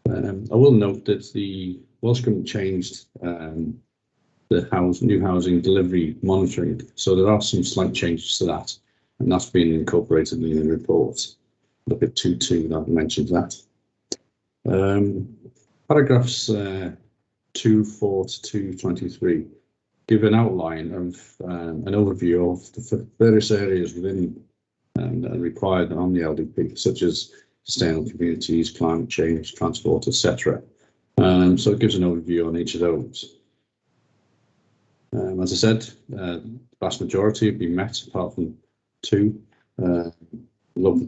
I will note that the Welsh Government changed the new housing delivery monitoring, so there are some slight changes to that, and that's been incorporated in the report. Look at 2.2, that mentions that. Paragraphs 2.4 to 2.23 give an outline of an overview of the various areas within and required on the LDP, such as sustainable communities, climate change, transport, etc. So it gives an overview on each of those. As I said, the vast majority have been met, apart from two. Local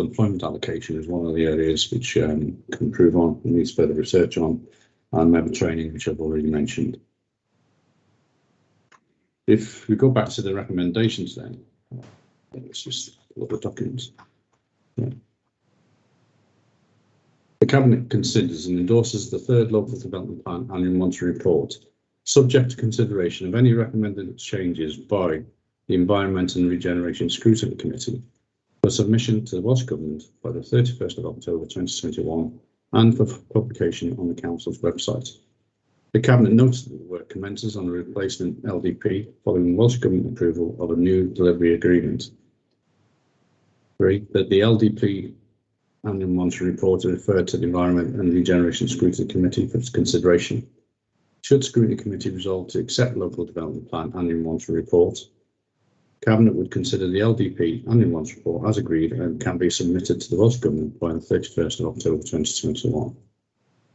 employment allocation is one of the areas which can improve on and needs further research on, and member training, which I've already mentioned. If we go back to the recommendations then, it's just a lot of documents. Yeah. The Cabinet considers and endorses the third Local Development Plan Annual Monitoring Report, subject to consideration of any recommended changes by the Environment and Regeneration Scrutiny Committee for submission to the Welsh Government by the 31st of October 2021 and for publication on the Council's website. The Cabinet notes that the work commences on a replacement LDP following Welsh Government approval of a new delivery agreement. 3. That the LDP Annual Monitoring Report is referred to the Environment and Regeneration Scrutiny Committee for its consideration. Should Scrutiny Committee resolve to accept Local Development Plan Annual Monitoring Report, Cabinet would consider the LDP Annual Monitoring Report as agreed and can be submitted to the Welsh Government by the 31st of October 2021.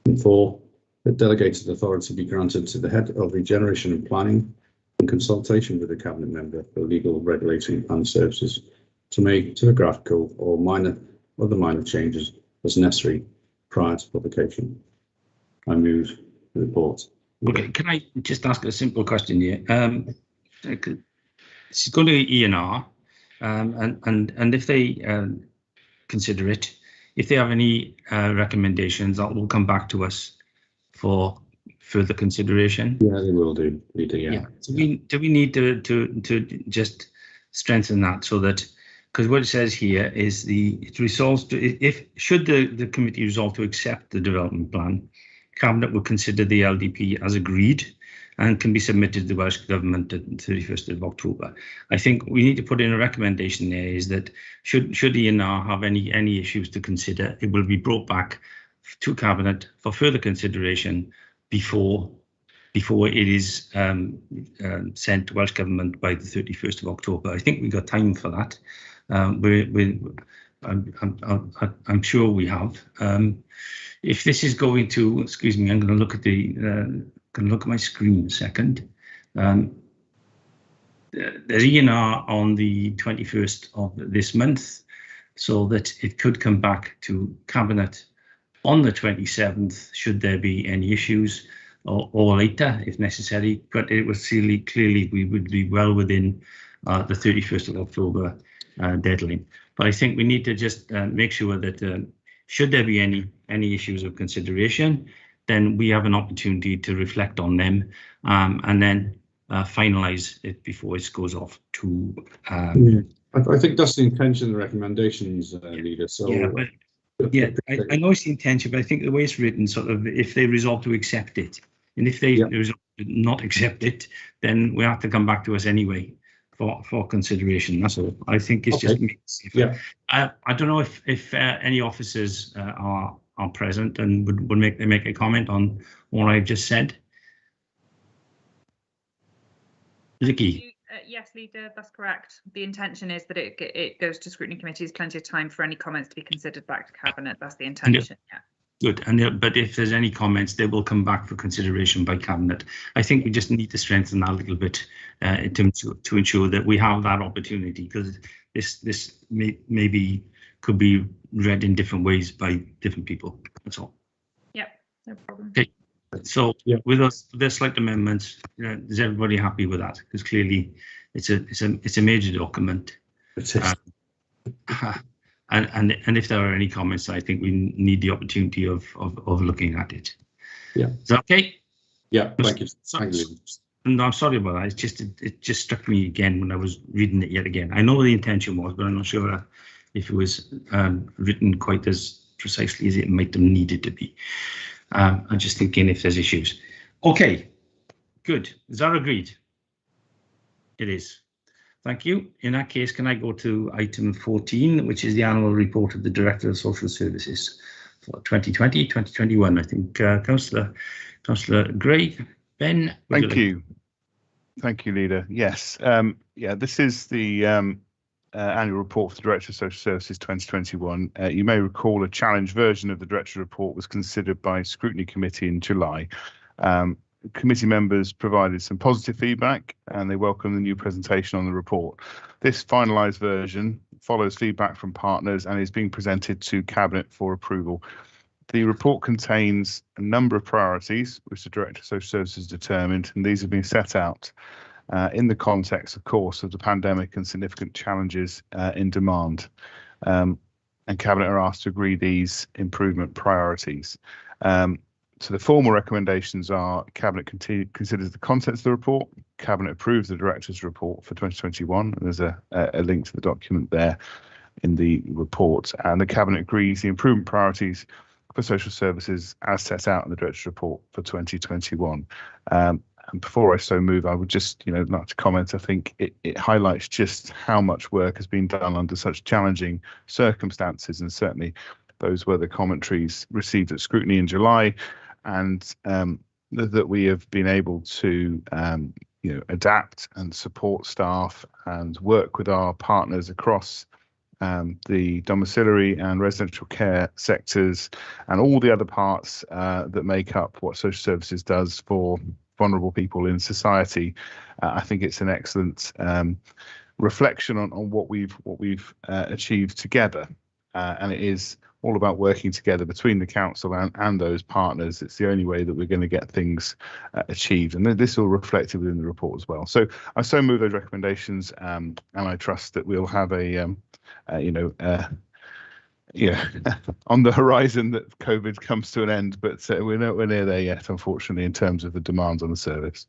And 4. That delegated authority be granted to the Head of Regeneration and Planning in consultation with the Cabinet member for legal, regulatory and services to make typographical or other minor changes as necessary prior to publication. I move the report. Okay, can I just ask a simple question here? It's going to ENR, and if they consider it, if they have any recommendations, that will come back to us for further consideration. Yeah, they will do. Yeah. So do we need to just strengthen that so that, because what it says here is it resolves to, should the committee resolve to accept the development plan, Cabinet will consider the LDP as agreed and can be submitted to the Welsh Government at 31st of October. I think we need to put in a recommendation there is that should ENR have any issues to consider, it will be brought back to Cabinet for further consideration before it is sent to Welsh Government by the 31st of October. I think we've got time for that. I'm sure we have. If this is going to, excuse me, I'm going to look at my screen a second. There's ENR on the 21st of this month, so that it could come back to Cabinet on the 27th, should there be any issues, or later if necessary. But it was clearly we would be well within the 31st of October deadline. But I think we need to just make sure that should there be any issues of consideration, then we have an opportunity to reflect on them and then finalise it before it goes off to. I think that's the intention of the recommendations, Leader. So I know it's the intention, but I think the way it's written, sort of, if they resolve to accept it, and if they resolve to not accept it, then we have to come back to us anyway for consideration. That's all. I think it's just safer. I don't know if any officers are present and would make a comment on what I've just said. Vicky. Yes, Leader, that's correct. The intention is that it goes to Scrutiny Committee. There's plenty of time for any comments to be considered back to Cabinet. That's the intention. Good. But if there's any comments, they will come back for consideration by Cabinet. I think we just need to strengthen that a little bit to ensure that we have that opportunity, because this maybe could be read in different ways by different people. That's all. Yeah, no problem. Okay. So with the slight amendments, is everybody happy with that? Because clearly it's a major document. It is. And if there are any comments, I think we need the opportunity of looking at it. Yeah. Is that okay? Yeah. Thank you. Thank you. No, I'm sorry about that. It just struck me again when I was reading it yet again. I know what the intention was, but I'm not sure if it was written quite as precisely as it might have needed to be. I'm just thinking if there's issues. Okay, good. Is that agreed? It is. Thank you. In that case, can I go to item 14, which is the annual report of the Director of Social Services for 2020-2021. I think Councillor Gray, Ben. Thank you. Thank you, Leader. Yes. Yeah, this is the annual report for the Director of Social Services 2021. You may recall a challenge version of the Director's report was considered by Scrutiny Committee in July. Committee members provided some positive feedback and they welcomed the new presentation on the report. This finalised version follows feedback from partners and is being presented to Cabinet for approval. The report contains a number of priorities which the Director of Social Services determined, and these have been set out in the context, of course, of the pandemic and significant challenges in demand. And Cabinet are asked to agree these improvement priorities. So the formal recommendations are Cabinet considers the contents of the report, Cabinet approves the Director's report for 2021, and there's a link to the document there in the report, and the Cabinet agrees the improvement priorities for social services as set out in the Director's report for 2021. And before I so move, I would just like to comment. I think it highlights just how much work has been done under such challenging circumstances, and certainly those were the commentaries received at scrutiny in July, and that we have been able to adapt and support staff and work with our partners across the domiciliary and residential care sectors and all the other parts that make up what social services does for vulnerable people in society. I think it's an excellent reflection on what we've achieved together, and it is all about working together between the council and those partners. It's the only way that we're going to get things achieved, and this is all reflected within the report as well. So I so move those recommendations, and I trust that we'll have on the horizon that COVID comes to an end, but we're nowhere near there yet, unfortunately, in terms of the demands on the service.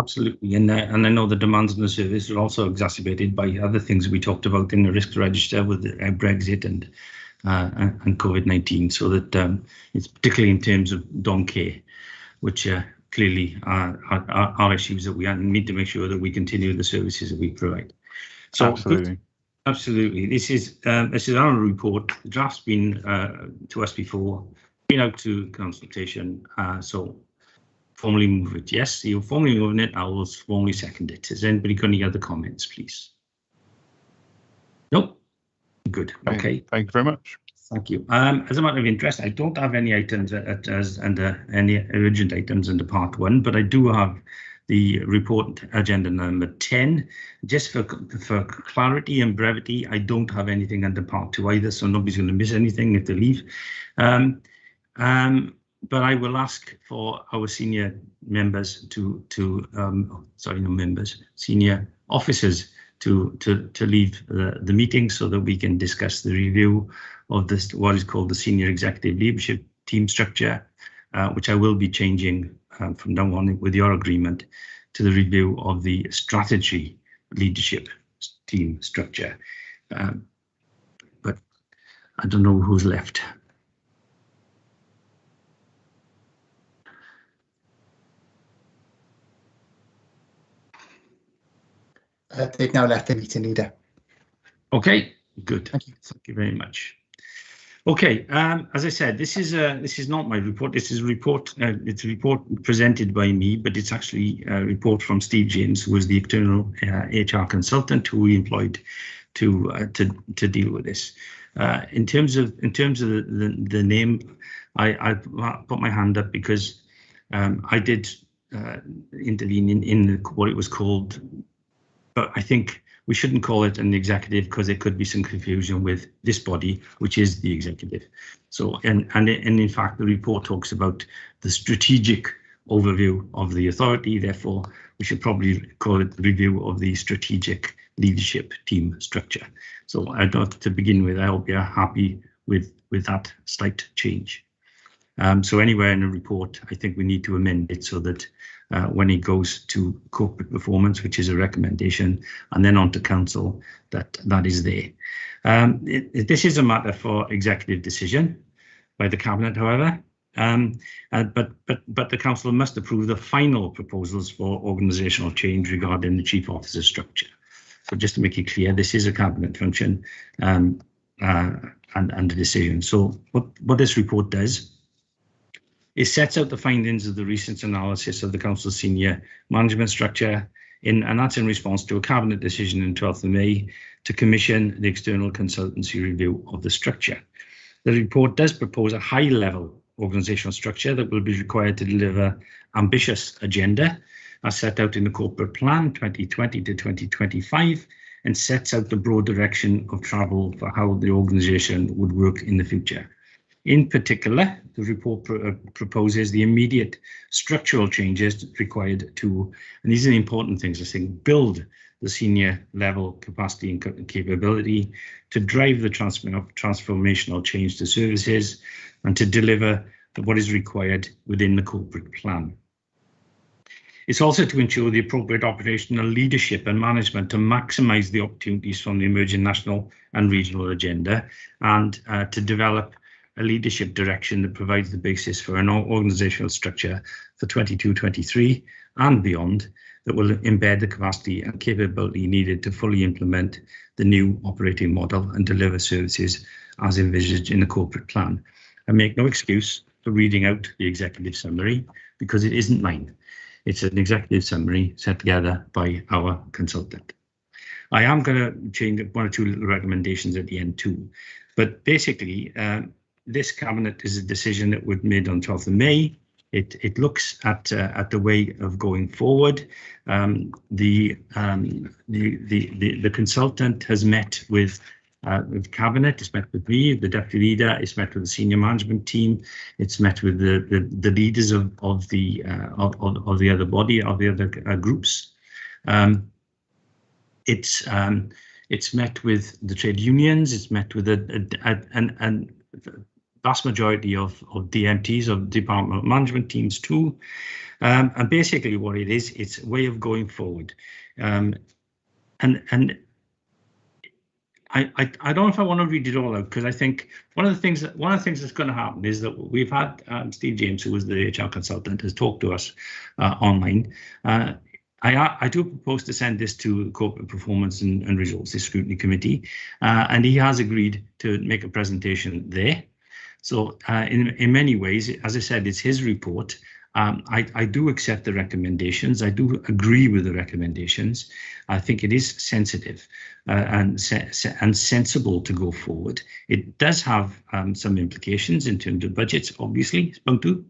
Absolutely, and I know the demands on the service are also exacerbated by other things we talked about in the risk register with Brexit and COVID-19, so that it's particularly in terms of dom care, which clearly are issues that we need to make sure that we continue the services that we provide. So absolutely. Absolutely. This is our report. The draft's been to us before, been out to consultation. So formally move it. Yes, you're formally moving it. I will formally second it. Has anybody got any other comments, please? Nope. Good. Okay. Thank you very much. Thank you. As a matter of interest, I don't have any items under any urgent items under part 1, but I do have the report agenda number 10. Just for clarity and brevity, I don't have anything under part 2 either, so nobody's going to miss anything if they leave. But I will ask for our senior members senior officers to leave the meeting so that we can discuss the review of this, what is called the senior executive leadership team structure, which I will be changing from now on, with your agreement, to the review of the strategy leadership team structure. But I don't know who's left. They've now left the meeting, Leader. Okay, good. Thank you. Thank you very much. Okay, as I said, this is not my report. This is a report. It's a report presented by me, but it's actually a report from Steve James, who was the external HR consultant who we employed to deal with this. In terms of the name, I put my hand up because I did intervene in what it was called, but I think we shouldn't call it an executive because there could be some confusion with this body, which is the executive. So, and in fact, the report talks about the strategic overview of the authority. Therefore, we should probably call it the review of the strategic leadership team structure. So, to begin with, I hope you're happy with that slight change. So anywhere in the report, I think we need to amend it so that when it goes to corporate performance, which is a recommendation, and then on to council, that is there. This is a matter for executive decision by the Cabinet, however, but the council must approve the final proposals for organisational change regarding the chief officer structure. So just to make it clear, this is a Cabinet function and a decision. So what this report does, it sets out the findings of the recent analysis of the council's senior management structure, and that's in response to a Cabinet decision on 12th of May to commission the external consultancy review of the structure. The report does propose a high-level organisational structure that will be required to deliver ambitious agenda as set out in the corporate plan 2020 to 2025, and sets out the broad direction of travel for how the organisation would work in the future. In particular, the report proposes the immediate structural changes required to, and these are the important things, I think, build the senior level capacity and capability to drive the transformational change to services and to deliver what is required within the corporate plan. It's also to ensure the appropriate operational leadership and management to maximise the opportunities from the emerging national and regional agenda, and to develop a leadership direction that provides the basis for an organisational structure for 22-23 and beyond that will embed the capacity and capability needed to fully implement the new operating model and deliver services as envisaged in the corporate plan. I make no excuse for reading out the executive summary because it isn't mine. It's an executive summary set together by our consultant. I am going to change one or two little recommendations at the end too, but basically this Cabinet is a decision that was made on 12th of May. It looks at the way of going forward. The consultant has met with the Cabinet. It's met with me, the deputy leader. It's met with the senior management team. It's met with the leaders of the other body, of the other groups. It's met with the trade unions. It's met with a vast majority of DMTs, of department management teams too. And basically what it is, it's a way of going forward. And I don't know if I want to read it all out, because I think one of the things that's going to happen is that we've had Steve James, who was the HR consultant, has talked to us online. I do propose to send this to Corporate Performance and Resources Scrutiny Committee, and he has agreed to make a presentation there. So in many ways, as I said, it's his report. I do accept the recommendations. I do agree with the recommendations. I think it is sensitive and sensible to go forward. It does have some implications in terms of budgets, obviously, it's bound to.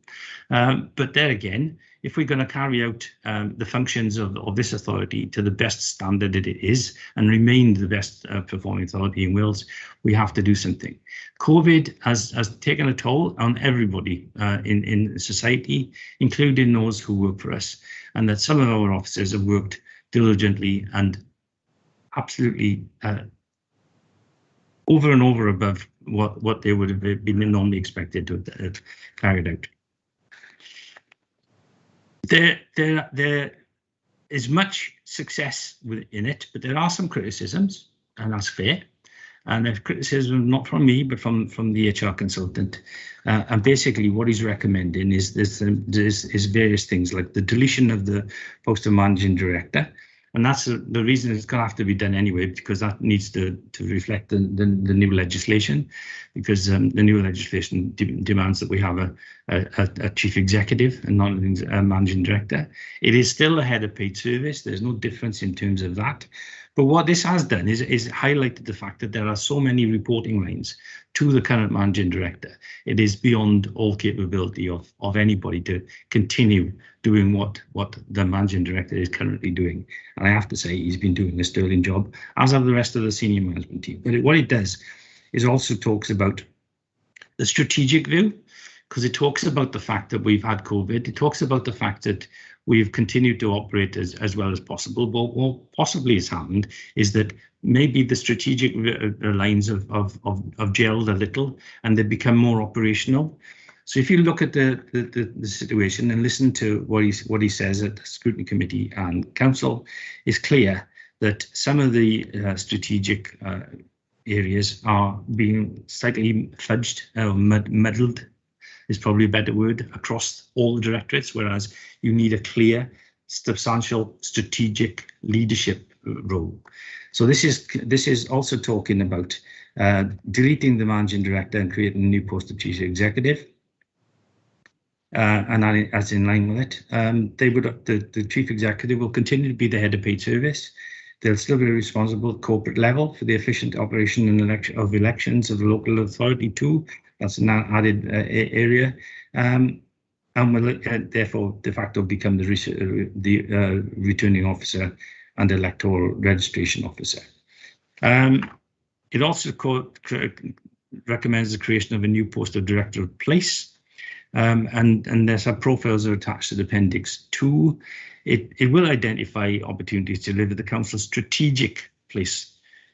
But there again, if we're going to carry out the functions of this authority to the best standard that it is and remain the best performing authority in Wales, we have to do something. COVID has taken a toll on everybody in society, including those who work for us, and that some of our officers have worked diligently and absolutely over and over above what they would have been normally expected to have carried out. There is much success in it, but there are some criticisms, and that's fair. And there's criticism not from me, but from the HR consultant. And basically, what he's recommending is there's various things, like the deletion of the post of managing director. And that's the reason it's going to have to be done anyway, because that needs to reflect the new legislation, because the new legislation demands that we have a chief executive and not a managing director. It is still a head of paid service. There's no difference in terms of that. But what this has done is highlighted the fact that there are so many reporting lines to the current managing director. It is beyond all capability of anybody to continue doing what the managing director is currently doing. And I have to say, he's been doing a sterling job, as have the rest of the senior management team. But what it does is also talks about the strategic view, because it talks about the fact that we've had COVID. It talks about the fact that we've continued to operate as well as possible. But what possibly has happened is that maybe the strategic lines have gelled a little and they become more operational. So if you look at the situation and listen to what he says at the Scrutiny Committee and Council, it's clear that some of the strategic areas are being slightly fudged, muddled is probably a better word, across all the directorates, whereas you need a clear, substantial strategic leadership role. So this is also talking about deleting the managing director and creating a new post of chief executive. And as in line with it, the chief executive will continue to be the head of paid service. They'll still be responsible at corporate level for the efficient operation and of elections of the local authority too. That's an added area, and will therefore de facto become the returning officer and electoral registration officer. It also recommends the creation of a new post of director of place, and there's some profiles are attached to the Appendix 2. It will identify opportunities to deliver the Council's strategic place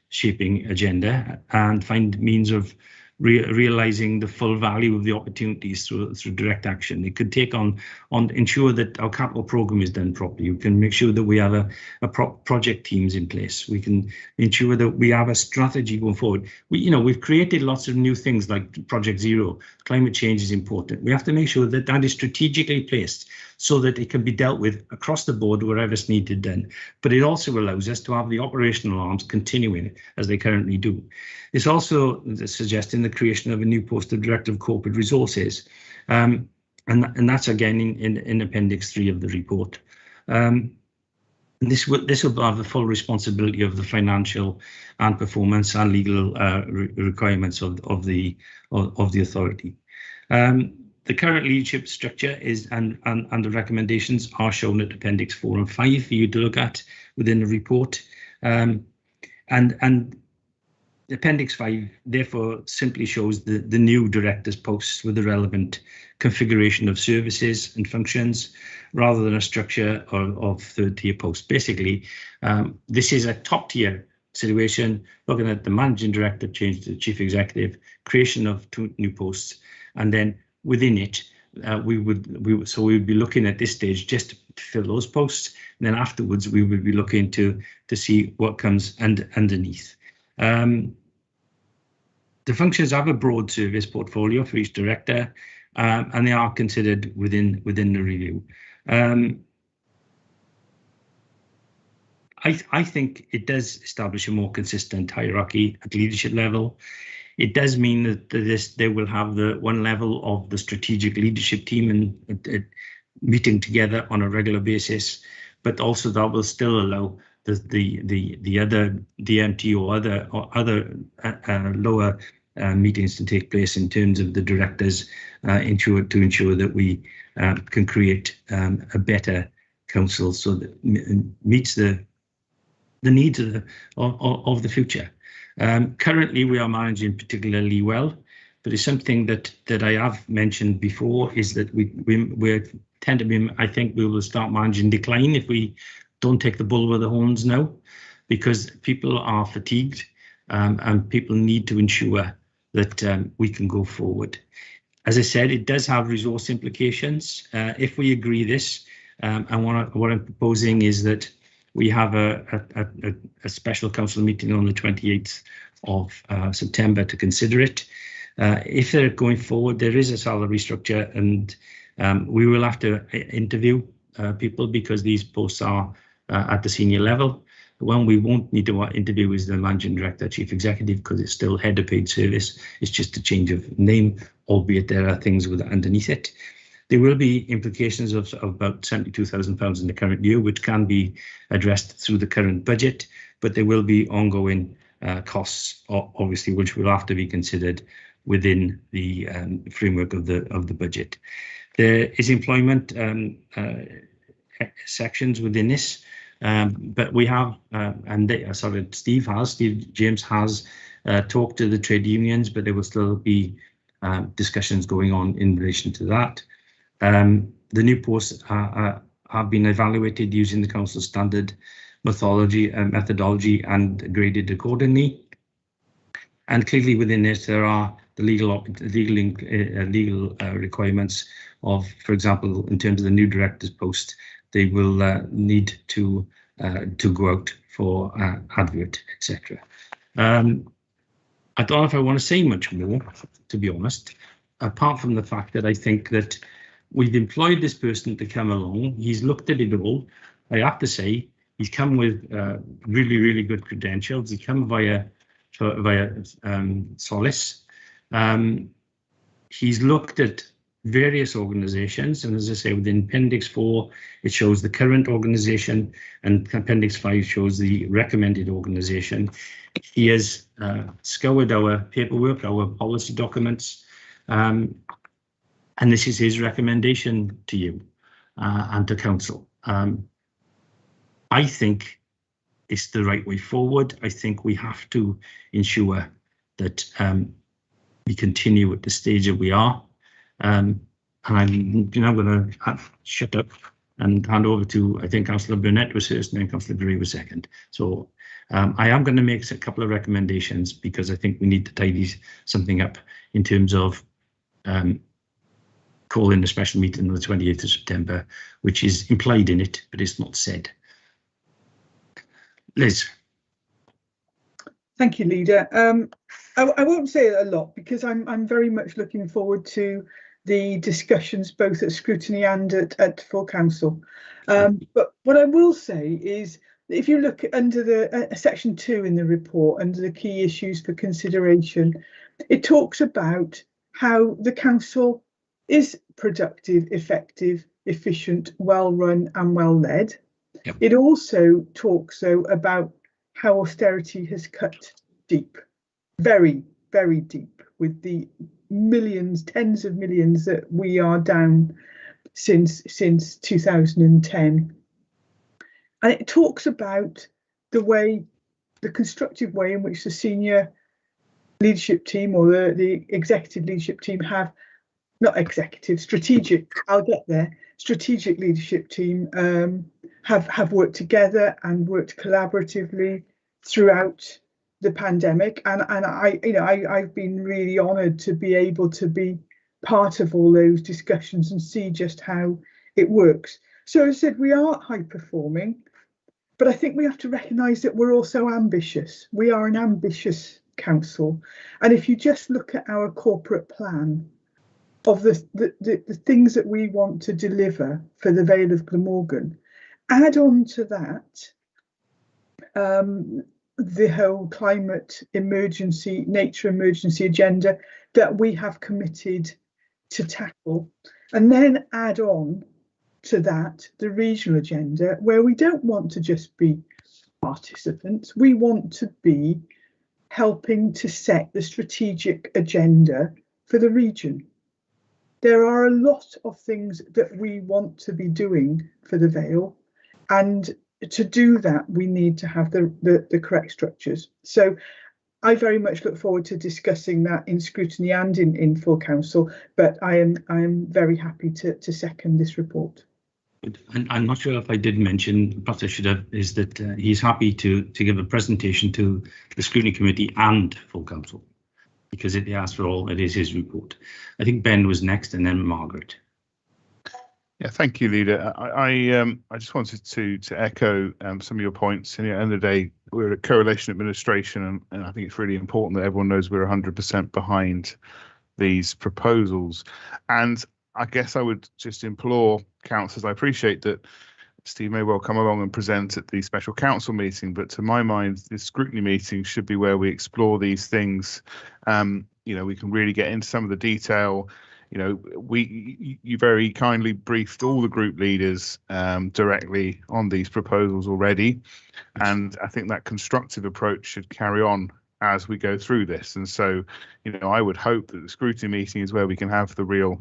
shaping agenda and find means of realizing the full value of the opportunities through direct action. It could take on ensure that our capital program is done properly. We can make sure that we have a project teams in place. We can ensure that we have a strategy going forward. We've created lots of new things like Project Zero. Climate change is important. We have to make sure that that is strategically placed so that it can be dealt with across the board wherever it's needed done. But it also allows us to have the operational arms continuing as they currently do. It's also suggesting the creation of a new post of Director of Corporate Resources. And that's again in Appendix 3 of the report. This will have the full responsibility of the financial and performance and legal requirements of the authority. The current leadership structure is and the recommendations are shown at Appendix 4 and 5 for you to look at within the report. And Appendix 5 therefore simply shows the new director's posts with the relevant configuration of services and functions rather than a structure of third-tier posts. Basically, this is a top-tier situation, looking at the managing director change to the chief executive, creation of 2 new posts, and then within it, we would be looking at this stage just to fill those posts, and then afterwards we would be looking to see what comes underneath. The functions have a broad service portfolio for each director, and they are considered within the review. I think it does establish a more consistent hierarchy at leadership level. It does mean that they will have the one level of the strategic leadership team and meeting together on a regular basis, but also that will still allow the other DMT or other lower meetings to take place in terms of the directors to ensure that we can create a better council so that meets the needs of the future. Currently, we are managing particularly well, but it's something that I have mentioned before is that we tend to be. I think we will start managing decline if we don't take the bull by the horns now, because people are fatigued and people need to ensure that we can go forward. As I said, it does have resource implications. If we agree this, and what I'm proposing is that we have a special council meeting on the 28th of September to consider it. If they're going forward, there is a salary structure, and we will have to interview people because these posts are at the senior level. The one we won't need to interview is the managing director, chief executive, because it's still head of paid service. It's just a change of name, albeit there are things underneath it. There will be implications of about £72,000 in the current year, which can be addressed through the current budget, but there will be ongoing costs, obviously, which will have to be considered within the framework of the budget. There is employment sections within this, but we have, Steve James has talked to the trade unions, but there will still be discussions going on in relation to that. The new posts have been evaluated using the council standard methodology and graded accordingly. And clearly within this, there the legal requirements of, for example, in terms of the new director's post, they will need to go out for advert, etc. I don't know if I want to say much more, to be honest, apart from the fact that I think that we've employed this person to come along. He's looked at it all. I have to say, he's come with really, really good credentials. He come via Solace. He's looked at various organisations, and as I say, within Appendix 4, it shows the current organisation, and Appendix 5 shows the recommended organisation. He has scoured our paperwork, our policy documents, and this is his recommendation to you and to Council. I think it's the right way forward. I think we have to ensure that we continue at the stage that we are. And I'm going to shut up and hand over to, I think, Councillor Burnett was first and then Councillor Gray was second. So I am going to make a couple of recommendations because I think we need to tidy something up in terms of calling a special meeting on the 28th of September, which is implied in it, but it's not said. Liz. Thank you, Leader. I won't say a lot because I'm very much looking forward to the discussions both at scrutiny and at full council. But what I will say is, if you look under the section 2 in the report, under the key issues for consideration, it talks about how the council is productive, effective, efficient, well run and well led. Yep. It also talks though about how austerity has cut deep, very, very deep, with the millions, tens of millions that we are down since 2010. And it talks about the constructive way in which the senior leadership team or the executive leadership team strategic leadership team have worked together and worked collaboratively throughout the pandemic, and I've been really honoured to be able to be part of all those discussions and see just how it works. So as I said, we are high performing, but I think we have to recognise that we're also ambitious. We are an ambitious council, and if you just look at our corporate plan of the things that we want to deliver for the Vale of Glamorgan, add on to that the whole climate emergency, nature emergency agenda that we have committed to tackle, and then add on to that the regional agenda, where we don't want to just be participants, we want to be helping to set the strategic agenda for the region. There are a lot of things that we want to be doing for the Vale, and to do that we need to have the correct structures. So I very much look forward to discussing that in scrutiny and in full council, but I am very happy to second this report. I'm not sure if I did mention, perhaps I should have, is that he's happy to give a presentation to the scrutiny committee and full council, because it after all it is his report. I think Ben was next and then Margaret. Yeah, thank you, Leader. I just wanted to echo some of your points. And at the end of the day, we're a coalition administration, and I think it's really important that everyone knows we're 100% behind these proposals. And I guess I would just implore councillors, I appreciate that Steve may well come along and present at the special council meeting, but to my mind, the scrutiny meeting should be where we explore these things. We can really get into some of the detail. You very kindly briefed all the group leaders directly on these proposals already, and I think that constructive approach should carry on as we go through this. And so, I would hope that the scrutiny meeting is where we can have the real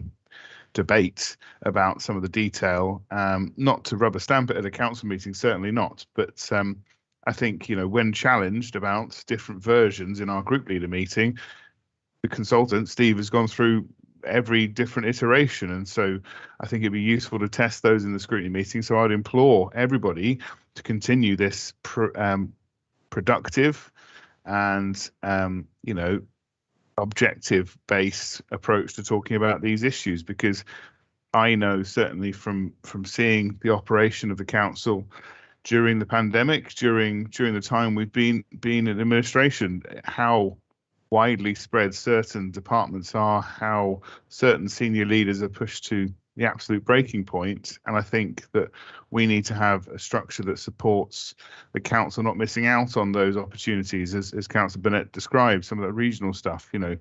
debate about some of the detail, not to rubber stamp it at a council meeting, certainly not, but I think, when challenged about different versions in our group leader meeting, the consultant, Steve, has gone through every different iteration, and so I think it'd be useful to test those in the scrutiny meeting. So I'd implore everybody to continue this productive and objective-based approach to talking about these issues, because I know certainly from seeing the operation of the council during the pandemic, during the time we've been in administration, how widely spread certain departments are, how certain senior leaders are pushed to the absolute breaking point. And I think that we need to have a structure that supports the council not missing out on those opportunities, as Councillor Burnett described, some of the regional stuff. You know,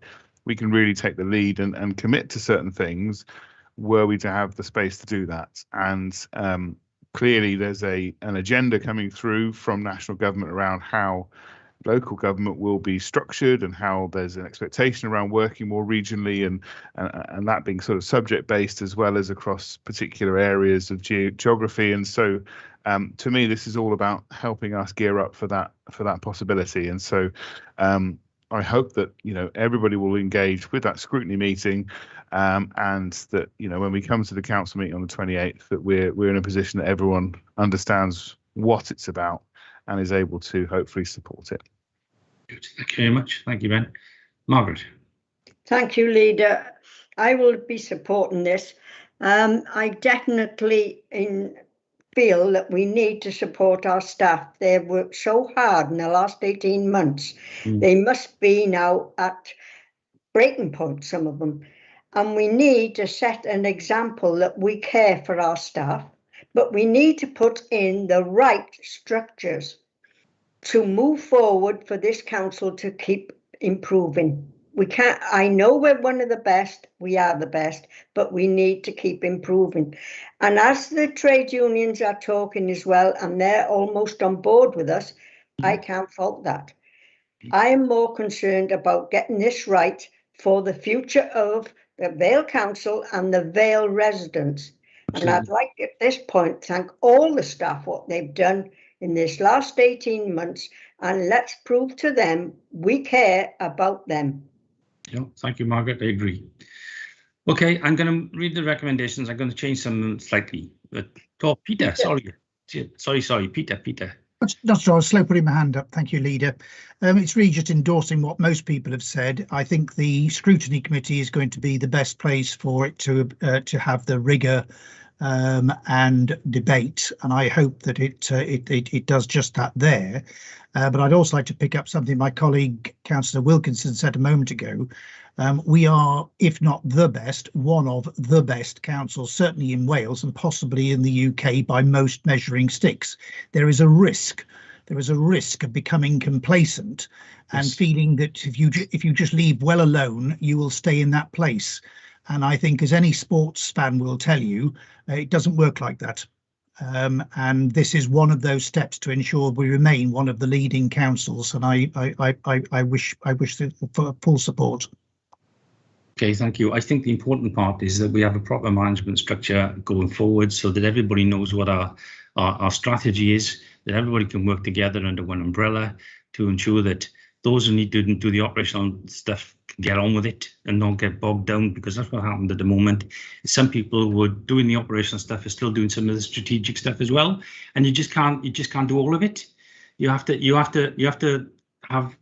we can really take the lead and commit to certain things were we to have the space to do that. And clearly there's an agenda coming through from national government around how local government will be structured and how there's an expectation around working more regionally and that being sort of subject based as well as across particular areas of geography. And so to me, this is all about helping us gear up for that possibility. And so I hope that, you know, everybody will engage with that scrutiny meeting, and that, you know, when we come to the council meeting on the 28th, that we're in a position that everyone understands what it's about and is able to hopefully support it. Good. Thank you very much. Thank you, Ben. Margaret. Thank you, Leader. I will be supporting this. I definitely feel that we need to support our staff. They've worked so hard in the last 18 months. They must be now at breaking point, some of them. And we need to set an example that we care for our staff, but we need to put in the right structures to move forward for this council to keep improving. We can't, I know we're one of the best, we are the best, but we need to keep improving. And as the trade unions are talking as well, and they're almost on board with us, I can't fault that. I am more concerned about getting this right for the future of the Vale Council and the Vale residents. And I'd like at this point thank all the staff what they've done in this last 18 months, and let's prove to them we care about them. Yeah, thank you, Margaret. I agree. Okay, I'm going to read the recommendations. I'm going to change some slightly. Peter, sorry, Peter. That's right. I was slow putting my hand up. Thank you, Leader. It's really just endorsing what most people have said. I think the scrutiny committee is going to be the best place for it to have the rigour and debate, and I hope that it does just that there. But I'd also like to pick up something my colleague Councillor Wilkinson said a moment ago. We are, if not the best, one of the best councils, certainly in Wales and possibly in the UK by most measuring sticks. There is a risk of becoming complacent and feeling that if you just leave well alone, you will stay in that place. And I think, as any sports fan will tell you, it doesn't work like that. And this is one of those steps to ensure we remain one of the leading councils. And I wish for full support. Okay, thank you. I think the important part is that we have a proper management structure going forward so that everybody knows what our strategy is, that everybody can work together under one umbrella to ensure that those who need to do the operational stuff can get on with it and not get bogged down, because that's what happened at the moment. Some people who are doing the operational stuff are still doing some of the strategic stuff as well, and you just can't do all of it. You have to have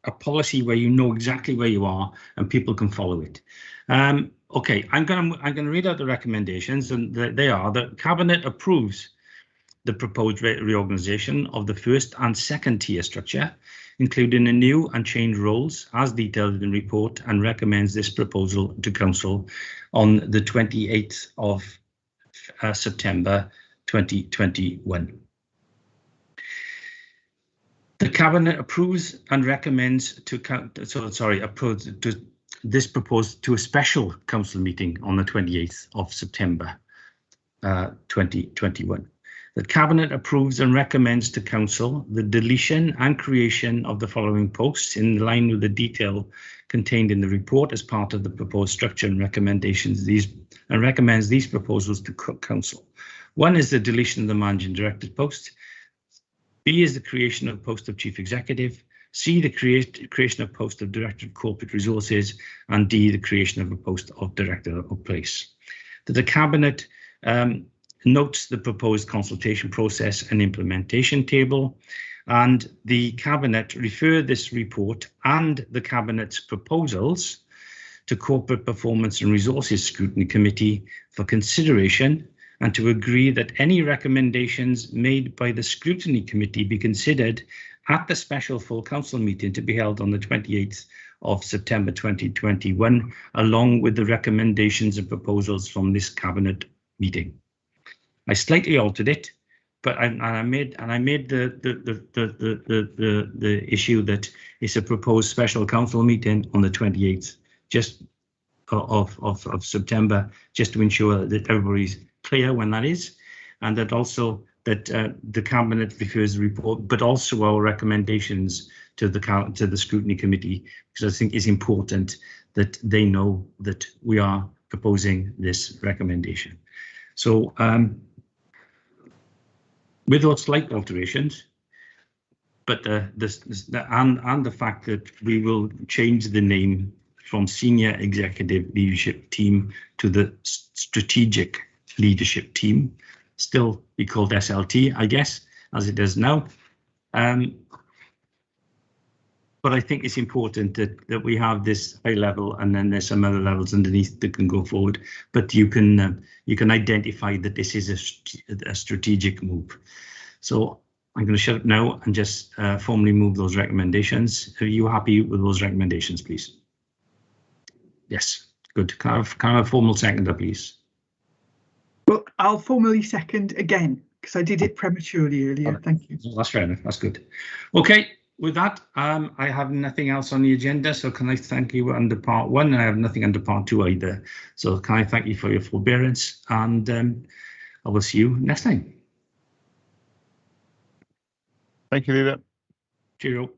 a policy where you know exactly where you are and people can follow it. Okay, I'm gonna read out the recommendations, and they are that Cabinet approves the proposed reorganisation of the first and second tier structure, including a new and changed roles as detailed in the report, and recommends this proposal to Council on the 28th of September 2021. The Cabinet approves and recommends this proposed to a special Council meeting on the 28th of September 2021. The Cabinet approves and recommends to Council the deletion and creation of the following posts in line with the detail contained in the report as part of the proposed structure and recommendations. Recommends these proposals to Council. One is the deletion of the Managing Director's post. B is the creation of the post of Chief Executive. C, the creation of post of Director of Corporate Resources, and D, the creation of a post of Director of Place. The Cabinet notes the proposed consultation process and implementation table, and the Cabinet refer this report and the Cabinet's proposals to Corporate Performance and Resources Scrutiny Committee for consideration, and to agree that any recommendations made by the Scrutiny Committee be considered at the special full council meeting to be held on the 28th of September 2021, along with the recommendations and proposals from this Cabinet meeting. I slightly altered it, but I made the issue that it's a proposed special council meeting on the 28th, just of September, just to ensure that everybody's clear when that is, and that also that the Cabinet refers the report, but also our recommendations to the Scrutiny Committee, because I think it's important that they know that we are proposing this recommendation. So with those slight alterations, but the fact that we will change the name from Senior Executive Leadership Team to the Strategic Leadership Team, still be called SLT, I guess, as it is now. But I think it's important that we have this high level, and then there's some other levels underneath that can go forward. But you can identify that this is a strategic move. So I'm going to shut up now and just formally move those recommendations. Are you happy with those recommendations, please? Yes, good. Can I have a formal seconder, please? Well, I'll formally second again because I did it prematurely earlier. Thank you. That's fair enough. That's good. Okay. With that, I have nothing else on the agenda, so can I thank you under part 1? I have nothing under part 2 either. So can I thank you for your forbearance, and I will see you next time. Thank you, Leader. Cheerio.